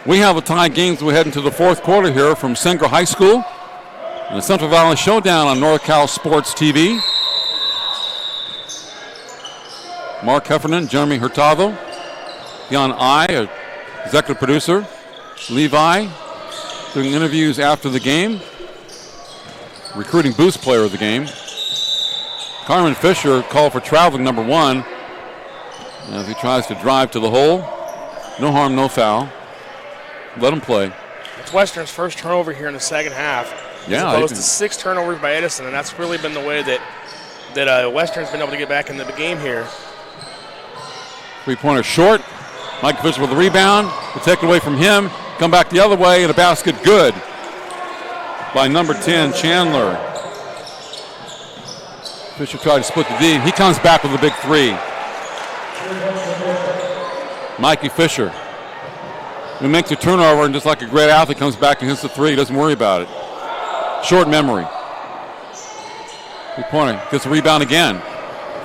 We have a tie game as we head into the fourth quarter here from Sengra High School. And the Central Valley Showdown on NorCal Sports TV. Mark Heffernan, Jeremy Hurtado, Jan I, executive producer, Levi, doing interviews after the game. Recruiting Boost player of the game. Carmen Fisher called for traveling number 1 as he tries to drive to the hole. No harm, no foul. Let him play. It's Western's first turnover here in the second half. Yeah, as opposed to 6 turnovers by Edison, and that's really been the way that Western's been able to get back into the game here. 3-pointer short. Mike Fisher with the rebound. We'll take it away from him. Come back the other way, and a basket good by number 10, Chandler. Fisher tried to split the D. He comes back with a big 3. Mikey Fisher. He makes a turnover, and just like a great athlete, comes back and hits the 3. He doesn't worry about it. Short memory. 3-pointer. Gets a rebound again.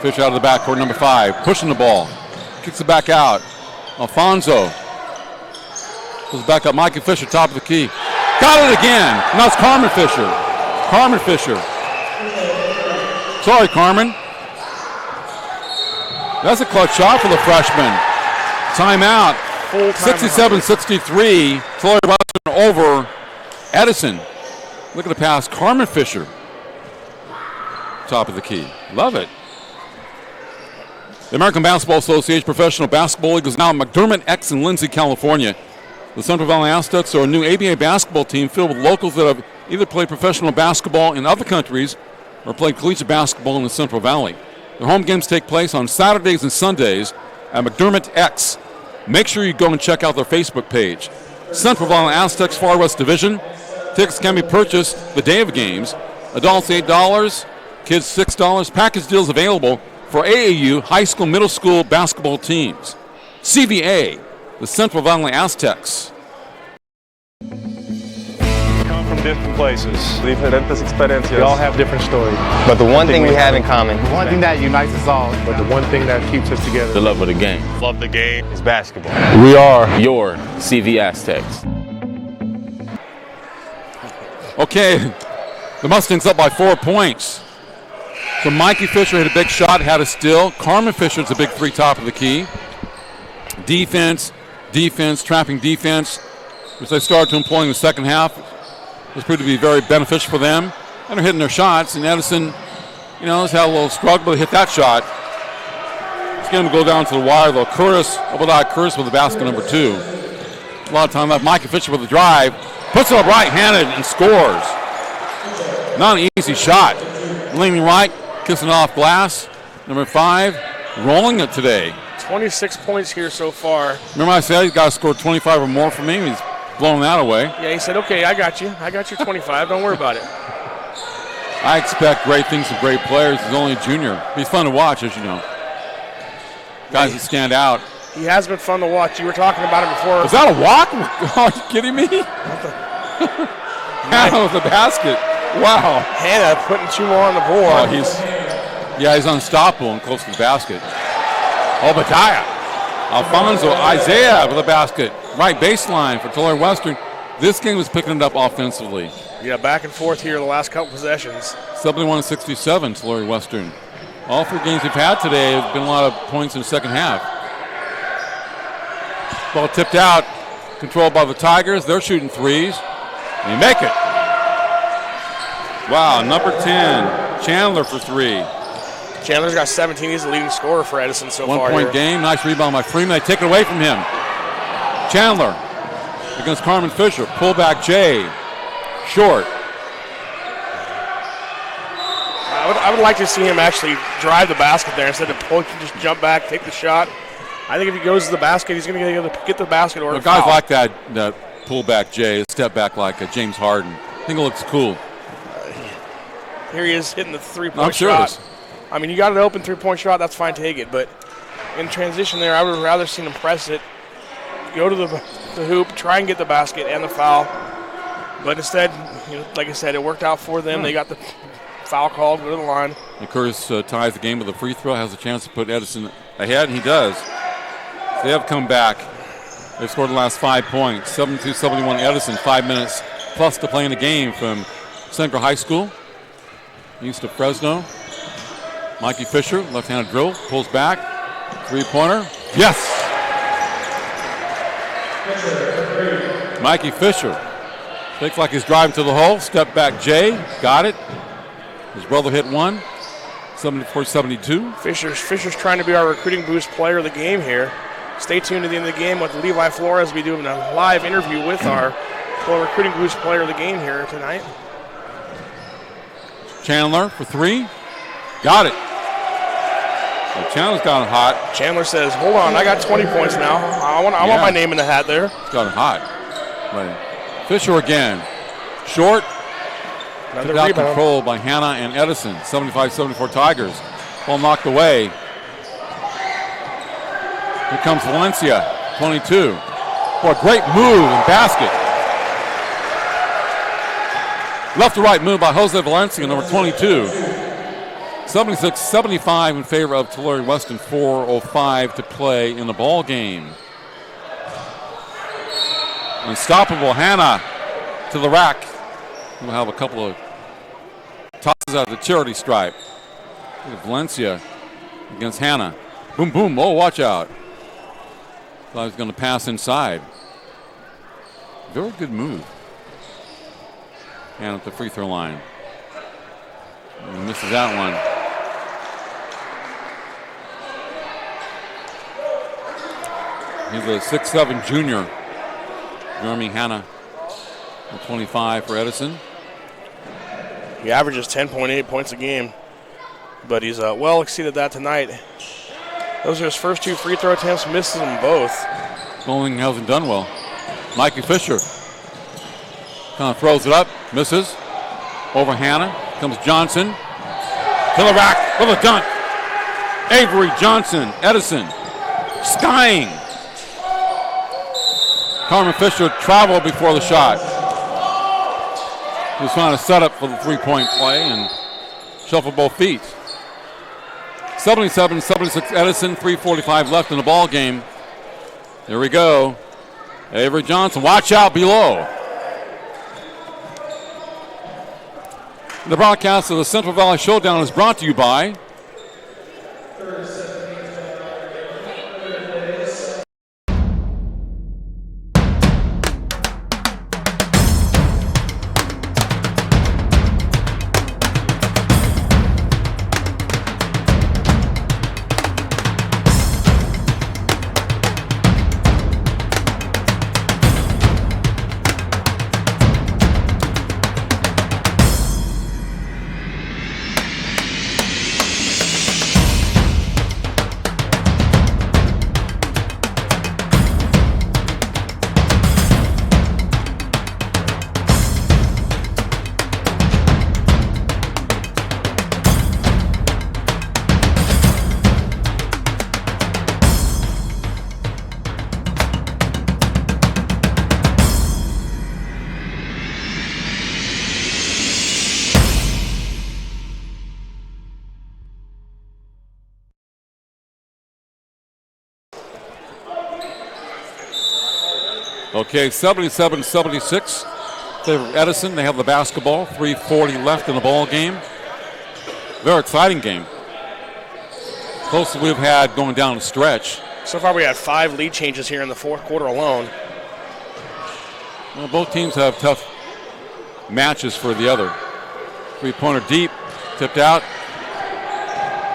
Fisher out of the backcourt, number 5. Pushing the ball. Kicks it back out. Alfonso. Goes back up. Mikey Fisher, top of the key. Got it again. Now it's Carmen Fisher. Carmen Fisher. Sorry, Carmen. That's a clutch shot for the freshman. Timeout. 67-63. Tulare Western over Edison. Look at the pass. Carmen Fisher. Top of the key. Love it. The American Basketball Association Professional Basketball League is now in McDermott X in Lindsay, California. The Central Valley Aztecs are a new ABA basketball team filled with locals that have either played professional basketball in other countries or played collegiate basketball in the Central Valley. Their home games take place on Saturdays and Sundays at McDermott X. Make sure you go and check out their Facebook page. Central Valley Aztecs Far West Division. Tickets can be purchased the day of games. Adults $8, kids $6. Package deals available for AAU high school, middle school basketball teams. CVA, the Central Valley Aztecs. Come from different places. Diferentes experiencias. We all have different stories. But the one thing we have in common. The one thing that unites us all. But the one thing that keeps us together. The love of the game. Love the game is basketball. We are your CV Aztecs. Okay, the Mustangs up by 4 points. So Mikey Fisher hit a big shot, had a steal. Carmen Fisher, it's a big 3 top of the key. Defense, trapping defense, which they started to employ in the second half. Was proved to be very beneficial for them. And they're hitting their shots, and Edison, has had a little struggle to hit that shot. It's going to go down to the wire, though. Curtis with the basket number 2. A lot of time left. Mikey Fischer with the drive. Puts it up right-handed and scores. Not an easy shot. Leaning right, kissing off glass. Number 5, rolling it today. 26 points here so far. Remember I said he's got to score 25 or more for me? He's blowing that away. Yeah, he said, okay, I got you. I got your 25. Don't worry about it. I expect great things from great players. He's only a junior. He's fun to watch, as you know. Guys that stand out. He has been fun to watch. You were talking about him before. Was that a walk? Are you kidding me? Hannah with the basket. Wow. Hannah putting 2 more on the board. Oh, he's unstoppable and close to the basket. Obadiah. Alfonso Isaiah with the basket. Right baseline for Tulare Western. This game is picking it up offensively. Yeah, back and forth here the last couple possessions. 71-67, Tulare Western. All 3 games we've had today have been a lot of points in the second half. Ball tipped out, controlled by the Tigers. They're shooting 3s. And they make it. Wow, number 10, Chandler for 3. Chandler's got 17. He's the leading scorer for Edison so far. 1-point game. Nice rebound by Freeman. They take it away from him. Chandler against Carmen Fischer. Pullback Jay. Short. I would like to see him actually drive the basket there instead of just jump back, take the shot. I think if he goes to the basket, he's going to get the basket or a guys foul. like that pullback Jay, step back like James Harden. I think it looks cool. Here he is hitting the 3-point sure shot. I mean, you got an open 3-point shot, that's fine, take it. But in transition there, I would have rather seen him press it, go to the hoop, try and get the basket and the foul. But instead, like I said, it worked out for them. They got the foul called, go to the line. And Curtis ties the game with a free throw, has a chance to put Edison ahead, and he does. So they have come back. They've scored the last 5 points. 72-71 Edison, 5 minutes plus to play in the game from Central High School, east of Fresno. Mikey Fischer, left-handed drill, pulls back. 3-pointer. Yes! Mikey Fischer. Looks like he's driving to the hole. Step back Jay. Got it. His brother hit one. 74-72. Fisher's trying to be our recruiting boost player of the game here. Stay tuned to the end of the game with Levi Flores. We'll be doing a live interview with our recruiting boost player of the game here tonight. Chandler for 3. Got it. Well, Chandler's got it hot. Chandler says, hold on, I got 20 points now. I want my name in the hat there. He's got it hot. Right. Fischer again. Short. Another Took out rebound. control by Hannah and Edison. 75-74 Tigers. Ball knocked away. Here comes Valencia, 22. Boy, great move and basket. Left to right move by Jose Valencia, number 22. 76-75 in favor of Tulare Western. 4:05 to play in the ball game. Unstoppable Hannah to the rack. We'll have a couple of tosses out of the charity stripe. Valencia against Hannah. Boom, boom. Oh, watch out. Thought he was going to pass inside. Very good move. And at the free throw line. And he misses that one. He's a 6'7" junior. Jeremy Hannah, 25 for Edison. He averages 10.8 points a game, but he's well exceeded that tonight. Those are his first 2 free throw attempts, misses them both. Bowling hasn't done well. Mikey Fischer kind of throws it up, misses. Over Hannah comes Johnson. To the rack with a dunk. Avery Johnson, Edison, skying. Carmen Fischer traveled before the shot. He was trying to set up for the 3-point play and shuffle both feet. 77-76 Edison, 3:45 left in the ball game. There we go. Avery Johnson, watch out below. The broadcast of the Central Valley Showdown is brought to you by Okay, 77-76. Favor Edison. They have the basketball. 3:40 left in the ball game. Very exciting game. Closest we've had going down the stretch. So far we had 5 lead changes here in the fourth quarter alone. Well, both teams have tough matches for the other. Three-pointer deep, tipped out.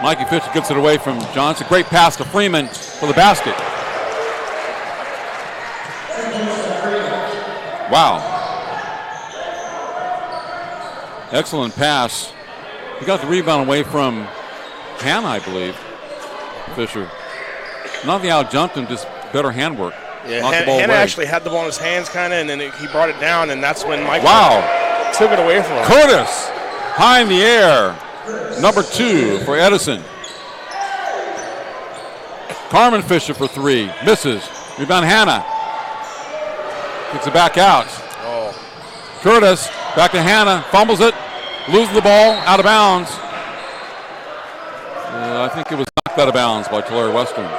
Mikey Fischer gets it away from Johnson. Great pass to Freeman for the basket. Wow. Excellent pass. He got the rebound away from Hannah, I believe. Fischer. Not the out-jumped him, just better handwork. Yeah, Hannah actually had the ball in his hands kind of, and then he brought it down, and that's when Mike took it away from him. Curtis, high in the air. Number 2 for Edison. Carmen Fischer for 3. Misses. Rebound Hannah. Gets it back out. Oh. Curtis, back to Hannah. Fumbles it. Loses the ball. Out of bounds. I think it was knocked out of bounds by Tulare Western.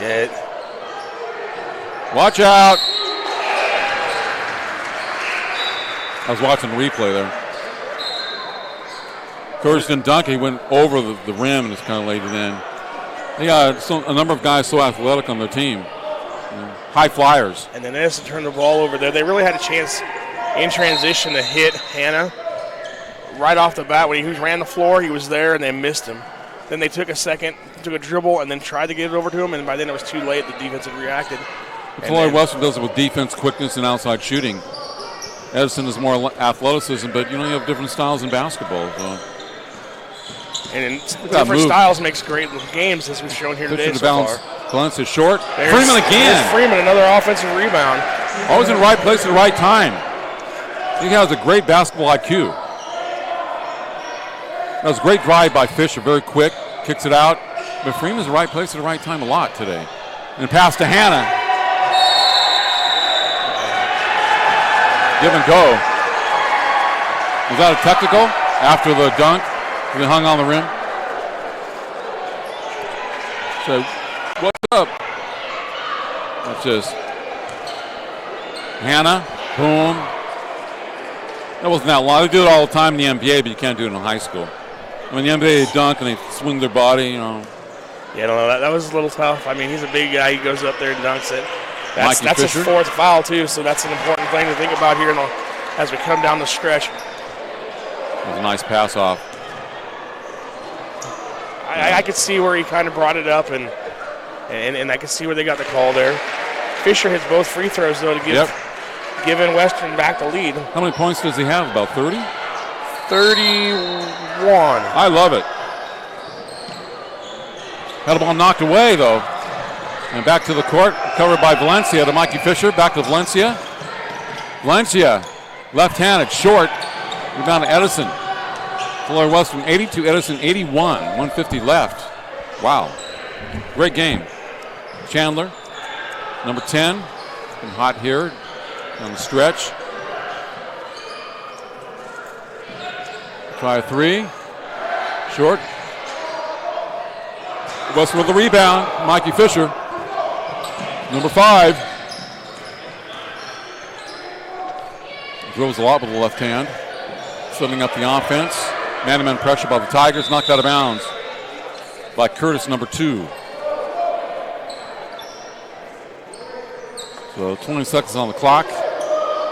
Yeah. Watch out. I was watching the replay there. Curtis didn't dunk. He went over the rim and just kind of laid it in. They got a number of guys so athletic on their team. High flyers. And then Edison turned the ball over there. They really had a chance in transition to hit Hannah right off the bat. When he ran the floor, he was there, and they missed him. Then they took a second, took a dribble, and then tried to get it over to him, and by then it was too late. The defense had reacted. Tulare Western does it with defense, quickness, and outside shooting. Edison is more athleticism, but you have different styles in basketball. So. And different styles makes great games, as we've shown here today so far. Valencia short. Freeman again. Freeman, another offensive rebound. Always in the right place at the right time. He has a great basketball IQ. That was a great drive by Fischer, very quick, kicks it out. But Freeman's in the right place at the right time a lot today. And pass to Hannah. Give and go. Was that a technical after the dunk? He hung on the rim. So, what's up? That's just Hannah. Boom. That wasn't that long. They do it all the time in the NBA, but you can't do it in high school. I mean, the NBA, they dunk and they swing their body, Yeah, I don't know. That was a little tough. I mean, he's a big guy. He goes up there and dunks it. That's his fourth foul, too, so that's an important thing to think about here as we come down the stretch. That was a nice pass off. I could see where he kind of brought it up, and I could see where they got the call there. Fischer hits both free throws, though, to give Western back the lead. How many points does he have? About 30? 31. I love it. Had the ball knocked away, though. And back to the court, covered by Valencia to Mikey Fischer. Back to Valencia. Valencia, left-handed, short. Rebound to Edison. Tulare Western 82, Edison 81. 150 left. Wow. Great game. Chandler, number 10. Been hot here on the stretch. Try a 3. Short. Western with the rebound. Mikey Fischer. Number 5. Dribbles a lot with the left hand. Setting up the offense. Man-to-man pressure by the Tigers. Knocked out of bounds by Curtis, number 2. So 20 seconds on the clock.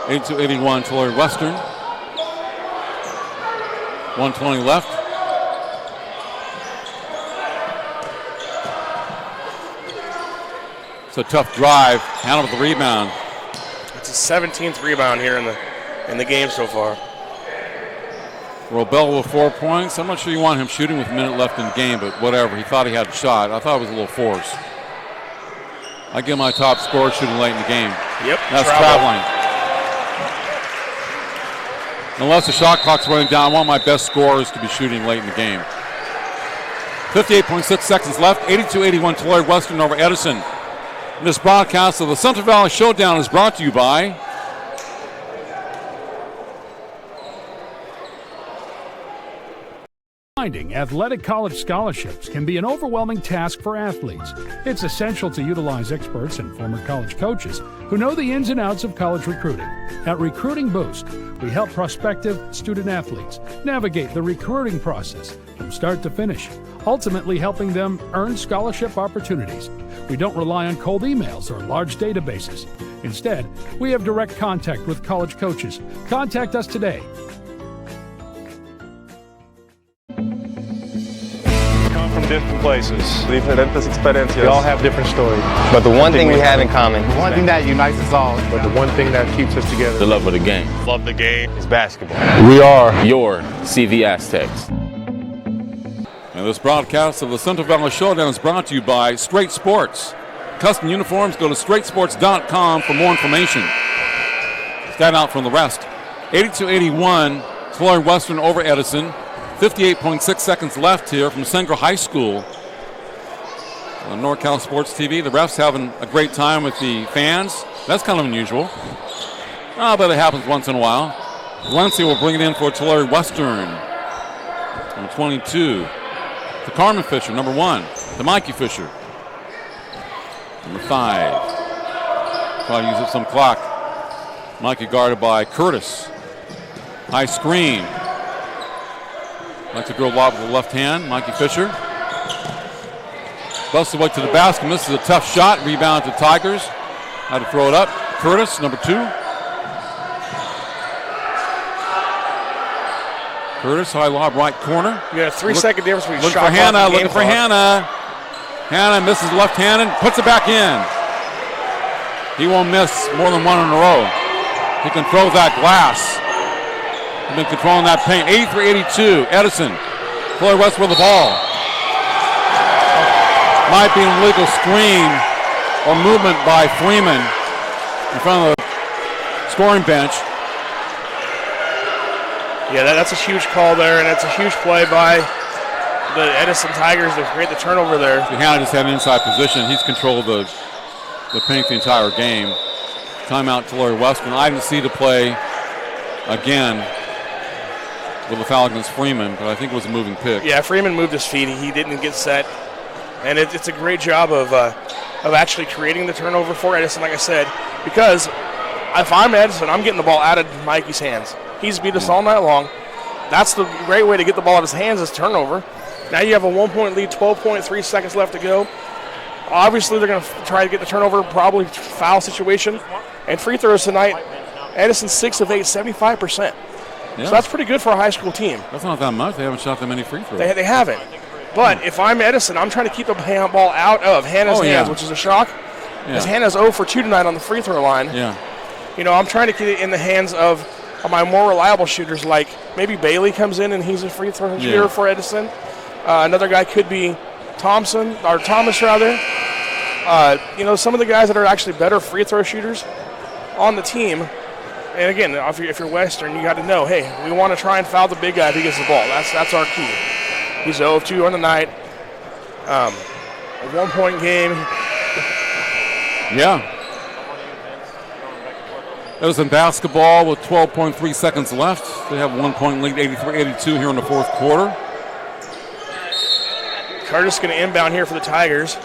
82-81 Tulare Western. 120 left. It's a tough drive. Hannah with the rebound. It's his 17th rebound here in the game so far. Robel with 4 points. I'm not sure you want him shooting with a minute left in the game, but whatever. He thought he had a shot. I thought it was a little force. I give my top scorer shooting late in the game. Yep. That's traveling. Unless the shot clock's running down, I want my best scorers to be shooting late in the game. 58.6 seconds left. 82-81 Tulare Western over Edison. This broadcast of the Central Valley Showdown is brought to you by Finding athletic college scholarships can be an overwhelming task for athletes. It's essential to utilize experts and former college coaches who know the ins and outs of college recruiting. At Recruiting Boost, we help prospective student athletes navigate the recruiting process from start to finish, ultimately helping them earn scholarship opportunities. We don't rely on cold emails or large databases. Instead, we have direct contact with college coaches. Contact us today. Come from different places. Diferentes experiencias. We all have different stories. But the one thing we have in common. The one thing that unites us all. But the one thing that keeps us together. The love of the game. Love the game is basketball. We are your CV Aztecs. And this broadcast of the Central Valley Showdown is brought to you by Straight Sports. Custom uniforms, go to straightsports.com for more information. Stand out from the rest. 82-81, Tulare Western over Edison. 58.6 seconds left here from Sengra High School. On NorCal Sports TV, the refs having a great time with the fans. That's kind of unusual. But it happens once in a while. Valencia will bring it in for Tulare Western. Number 22. To Carmen Fischer, number 1. To Mikey Fischer. Number 5. Try to use up some clock. Mikey guarded by Curtis. High screen. Like to go lob with the left hand. Mikey Fischer. Busts away to the basket. Misses a tough shot. Rebound to Tigers. Had to throw it up. Curtis, number 2. Curtis, high lob, right corner. You got a 3-second difference between Looking shot for Hannah, clock and game looking for clock. Hannah. Hannah misses left-handed, puts it back in. He won't miss more than one in a row. He controls that glass. He's been controlling that paint. 83-82, Edison. Tulare West with the ball. Might be an illegal screen or movement by Freeman in front of the scoring bench. Yeah, that's a huge call there, and it's a huge play by the Edison Tigers to create the turnover there. Hannah just had an inside position. He's controlled the paint the entire game. Timeout Tulare Western. I didn't see the play again with the foul against Freeman, but I think it was a moving pick. Yeah, Freeman moved his feet. He didn't get set, and it's a great job of actually creating the turnover for Edison, like I said, because if I'm Edison, I'm getting the ball out of Mikey's hands. He's beat us all night long. That's the great way to get the ball out of his hands is turnover. Now you have a 1-point lead, 12.3 seconds left to go. Obviously, they're going to try to get the turnover, probably foul situation. And free throws tonight, Edison 6 of 8, 75%. Yeah. So that's pretty good for a high school team. That's not that much. They haven't shot that many free throws. They haven't. But if I'm Edison, I'm trying to keep the ball out of Hannah's hands, which is a shock. Because Hannah's 0 for 2 tonight on the free throw line. Yeah. You know, I'm trying to get it in the hands of my more reliable shooters, like maybe Bailey comes in and he's a free throw shooter for Edison. Another guy could be Thomas rather. You know, some of the guys that are actually better free throw shooters on the team. And again, if you're Western, you got to know, hey, we want to try and foul the big guy if he gets the ball. That's our key. He's 0 of 2 on the night. A 1-point game. Yeah. Edison basketball with 12.3 seconds left. They have 1-point lead, 83-82 here in the fourth quarter. Curtis going to inbound here for the Tigers.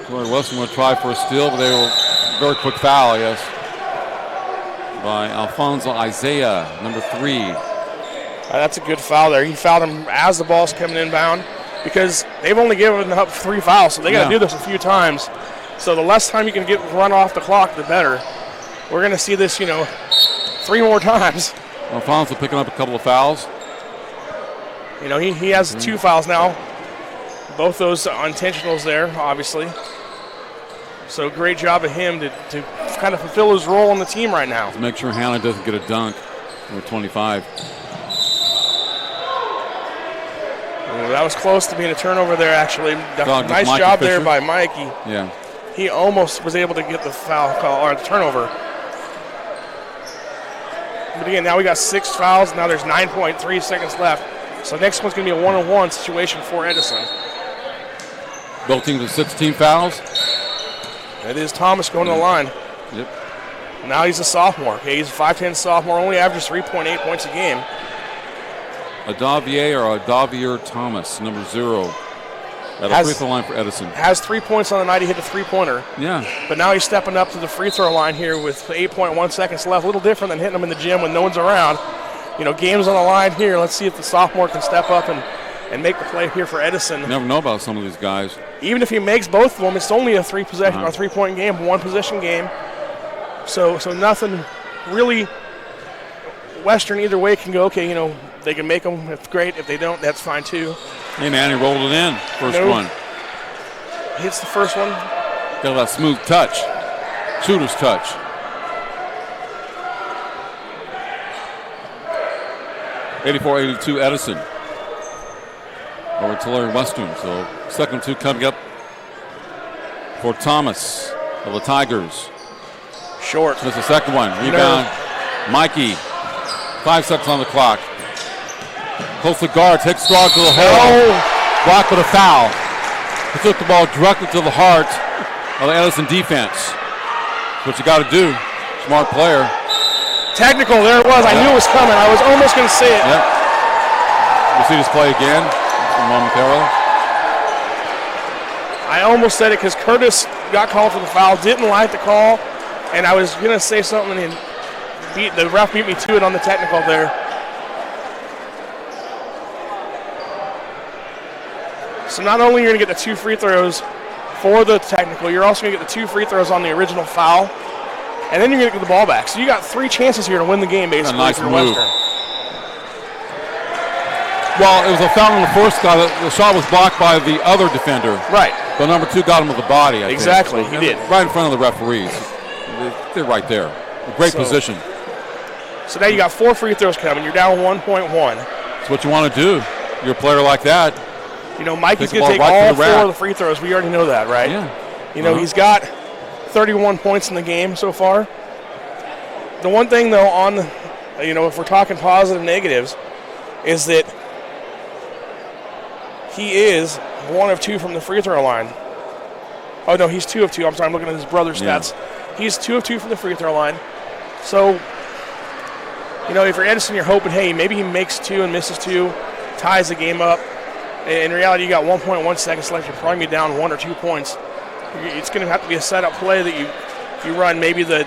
Tulare Western will try for a steal, but they will very quick foul, I guess, by Alfonso Isaiah, number 3. That's a good foul there. He fouled him as the ball's coming inbound because they've only given up 3 fouls, so they got to do this a few times. So the less time you can get run off the clock, the better. We're going to see this, 3 more times. Alfonso picking up a couple of fouls. He has 2 fouls now. Both those unintentionals there, obviously. So great job of him to kind of fulfill his role on the team right now. To make sure Hannah doesn't get a dunk with 25. Well, that was close to being a turnover there, actually. Nice Mikey job Fischer there by Mikey. Yeah. He almost was able to get the foul call or the turnover. But again, now we got 6 fouls. Now there's 9.3 seconds left. So next one's going to be a 1-on-1 situation for Edison. Both teams with 16 fouls. It is Thomas going to the line. Yep. Now he's a sophomore. Okay, he's a 5'10 sophomore, only averages 3.8 points a game. Adavier or Adavier Thomas, number 0. At the free throw line for Edison. Has 3 points on the night. He hit a three-pointer. Yeah. But now he's stepping up to the free throw line here with 8.1 seconds left. A little different than hitting them in the gym when no one's around. Game's on the line here. Let's see if the sophomore can step up and make the play here for Edison. You never know about some of these guys. Even if he makes both of them, it's only a three-possession or three-point game, one-possession game. So nothing really Western either way can go, okay, they can make them. It's great. If they don't, that's fine too. Hey, man, he rolled it in. First one. Hits the first one. Got that smooth touch. Shooter's touch. (84-82) Edison. Over Tulare Western. So second 2 coming up for Thomas of the Tigers. Short. That's the second one. Rebound. Mikey. 5 seconds on the clock. Close the guard. Takes strong to the hole. Blocked with a foul. He took the ball directly to the heart of the Edison defense. That's what you got to do. Smart player. Technical. There it was. I knew it was coming. I was almost going to say it. Yep. We'll see this play again momentarily. I almost said it because Curtis got called for the foul. Didn't like the call. And I was going to say something, and the ref beat me to it on the technical there. So not only are you going to get the 2 free throws for the technical, you're also going to get the 2 free throws on the original foul, and then you're going to get the ball back. So you got 3 chances here to win the game, basically. A nice for move. Western. Well, it was a foul on the first guy. The shot was blocked by the other defender. Right. But number 2 got him with the body, I exactly, think. he did. Right in front of the referees. They're right there. Great position. So now you got 4 free throws coming. You're down 1.1. That's what you want to do. You're a player like that. Mikey's going to take all 4 of the free throws. We already know that, right? Yeah. He's got 31 points in the game so far. The one thing, though, if we're talking positive negatives, is that he is 1 of 2 from the free throw line. Oh, no, he's 2 of 2. I'm sorry, I'm looking at his brother's stats. He's 2 of 2 from the free throw line. So, if you're Edison, you're hoping, hey, maybe he makes 2 and misses 2, ties the game up. In reality, you got 1.1 seconds left. You're probably down 1 or 2 points. It's going to have to be a setup play that you run. Maybe the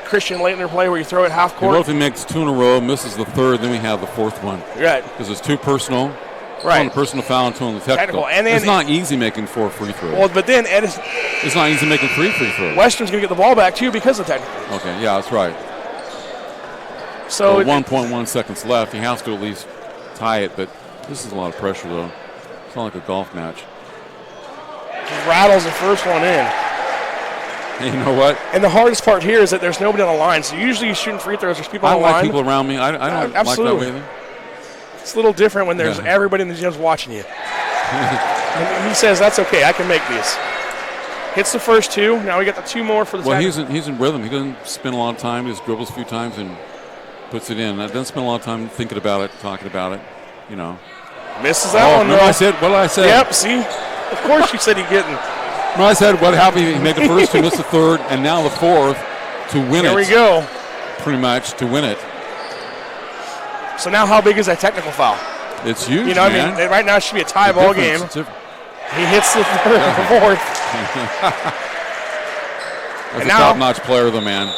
Christian Leitner play where you throw it half court. What if he makes 2 in a row, misses the third, then we have the 4th one? Right. Because it's 2 personal. Right. 2 on the personal foul and 2 on the technical. And then it's not easy making 4 free throws. Well, but then Edison. It's not easy making 3 free throws. Western's going to get the ball back, too, because of technical. Okay, yeah, that's right. So 1.1 seconds left. He has to at least tie it, but this is a lot of pressure, though. It's not like a golf match. He rattles the first one in. And you know what? And the hardest part here is that there's nobody on the line. So usually you're shooting free throws. There's people on the line. I like people around me. I don't absolutely. like that way. It's a little different when there's everybody in the gym's watching you. And he says, that's okay. I can make these. Hits the first 2. Now we got the 2 more for the second. He's in rhythm. He doesn't spend a lot of time. He just dribbles a few times and puts it in. Doesn't spend a lot of time thinking about it, talking about it, Misses that one, though. What did I say? Yep, see? Of course you said he didn't. Well, I said what happened. He made the first 2, missed the third, and now the 4th to win it. There we go. Pretty much to win it. So now how big is that technical foul? It's huge, man. I mean, right now it should be a tie ball game. He hits the 4th. That's a top-notch player, though, man.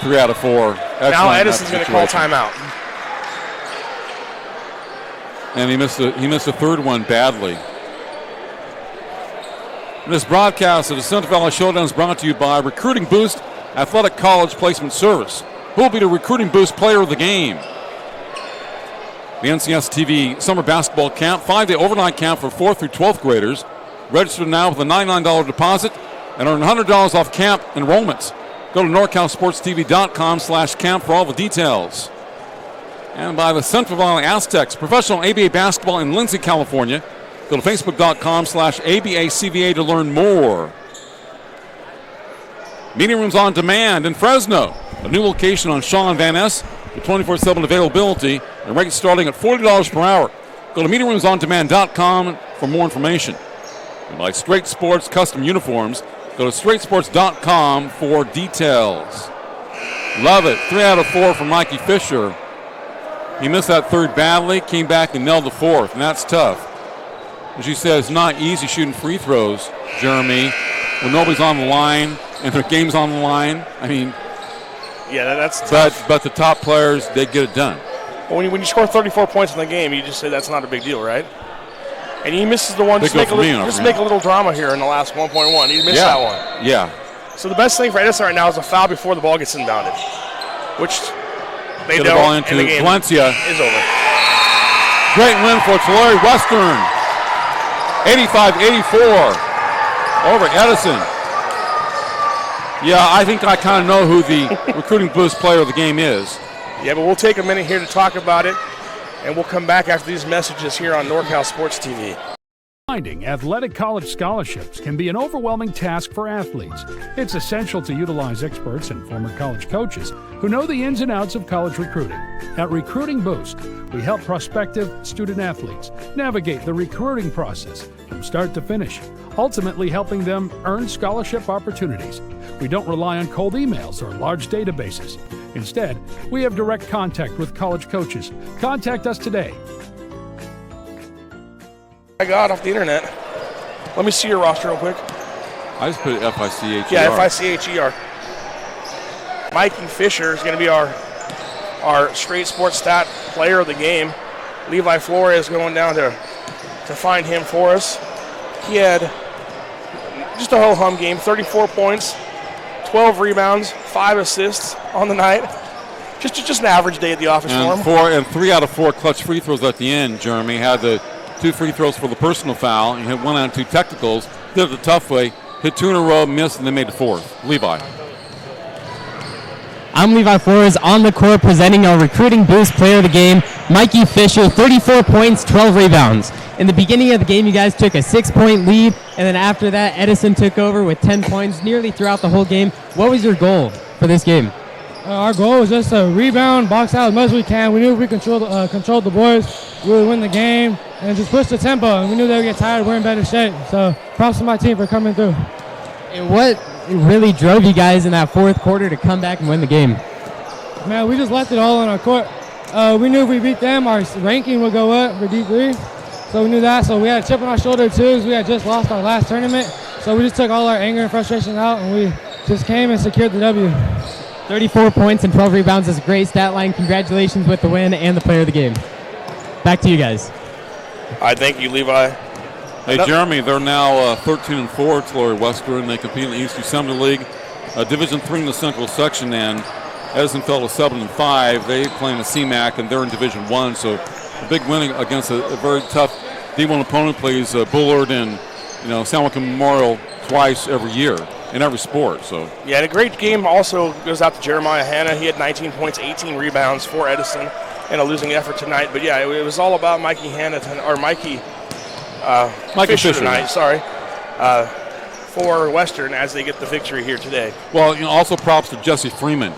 3 out of 4. Excellent. Now Edison's going to call timeout. And he missed the third one badly. This broadcast of the Central Valley Showdown is brought to you by Recruiting Boost Athletic College Placement Service. Who will be the Recruiting Boost Player of the Game? The NCS TV Summer Basketball Camp, 5-day overnight camp for 4th through 12th graders. Register now with a $99 deposit and earn $100 off camp enrollments. Go to NorCalSportsTV.com/camp for all the details. And by the Central Valley Aztecs, professional ABA basketball in Lindsay, California. Go to Facebook.com/ABACVA to learn more. Meeting rooms on demand in Fresno. A new location on Shaw and Van Ness with 24/7 availability and rates starting at $40 per hour. Go to meetingroomsondemand.com for more information. And by Straight Sports Custom Uniforms, go to straightsports.com for details. Love it. 3 out of 4 from Mikey Fischer. He missed that third badly, came back and nailed the fourth, and that's tough. As you said, it's not easy shooting free throws, Jeremy, when nobody's on the line and their game's on the line. I mean, yeah, that's tough. But the top players, they get it done. Well, when you score 34 points in the game, you just say that's not a big deal, right? And he misses the one. Just make a little drama here in the last 1.1. He missed that one. Yeah. So the best thing for Edison right now is a foul before the ball gets inbounded, which they Get don't. the ball into and the game Valencia. is over. Great win for Tulare Western. 85-84 over Edison. Yeah, I think I kind of know who the recruiting boost player of the game is. Yeah, but we'll take a minute here to talk about it, and we'll come back after these messages here on NorCal Sports TV. Finding athletic college scholarships can be an overwhelming task for athletes. It's essential to utilize experts and former college coaches who know the ins and outs of college recruiting. At Recruiting Boost, we help prospective student athletes navigate the recruiting process from start to finish, ultimately helping them earn scholarship opportunities. We don't rely on cold emails or large databases. Instead, we have direct contact with college coaches. Contact us today. I got off the internet. Let me see your roster real quick. I just put F-I-C-H-E-R. Yeah, F-I-C-H-E-R. Mikey Fischer is going to be our straight sports stat player of the game. Levi Flores going down to find him for us. He had just a ho-hum game, 34 points, 12 rebounds, 5 assists on the night. Just an average day at the office for him. 3 out of 4 clutch free throws at the end, Jeremy. Had the 2 free throws for the personal foul. He had 1 out of 2 technicals. Did it the tough way. Hit 2 in a row, missed, and then made the 4th. Levi. I'm Levi Flores on the court presenting our Recruiting Boost player of the game, Mikey Fischer, 34 points, 12 rebounds. In the beginning of the game, you guys took a 6-point lead, and then after that, Edison took over with 10 points nearly throughout the whole game. What was your goal for this game? Our goal was just to rebound, box out as much as we can. We knew if we controlled the boys, we would win the game, and just push the tempo. And we knew they would get tired. We're in better shape. So props to my team for coming through. And what really drove you guys in that fourth quarter to come back and win the game? Man, we just left it all on our court. We knew if we beat them, our ranking would go up for D3. So we knew that. So we had a chip on our shoulder too, as we had just lost our last tournament. So we just took all our anger and frustration out, and we just came and secured the W. 34 points and 12 rebounds is a great stat line. Congratulations with the win and the player of the game. Back to you guys. I thank you, Levi. Hey, Jeremy, they're now 13-4 at Tulare Western. They compete in the East Assembly League, Division III in the Central Section, and Edison fell to 7-5. They play in the CMAC, and they're in Division I. So a big win against a very tough D1 opponent. Plays Bullard and San Joaquin Memorial twice every year in every sport. So yeah, and a great game also goes out to Jeremiah Hanna. He had 19 points, 18 rebounds for Edison in a losing effort tonight. But yeah, it was all about Mikey Fischer tonight. Sorry, for Western as they get the victory here today. Well, also props to Jesse Freeman.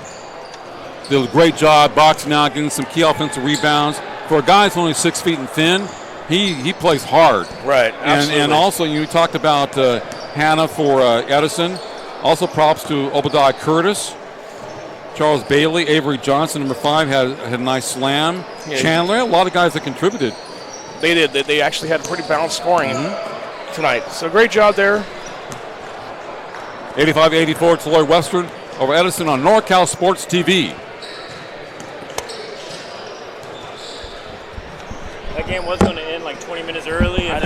Did a great job boxing out, getting some key offensive rebounds. For a guy that's only 6 feet and thin, he plays hard. Right, absolutely. And also, you talked about Hannah for Edison. Also props to Obadiah Curtis, Charles Bailey, Avery Johnson, number 5, had a nice slam. Yeah, Chandler, a lot of guys that contributed. They did. They actually had pretty balanced scoring tonight. So great job there. 85-84 Tulare Western over Edison on NorCal Sports TV. That game was going to end like 20 minutes early. And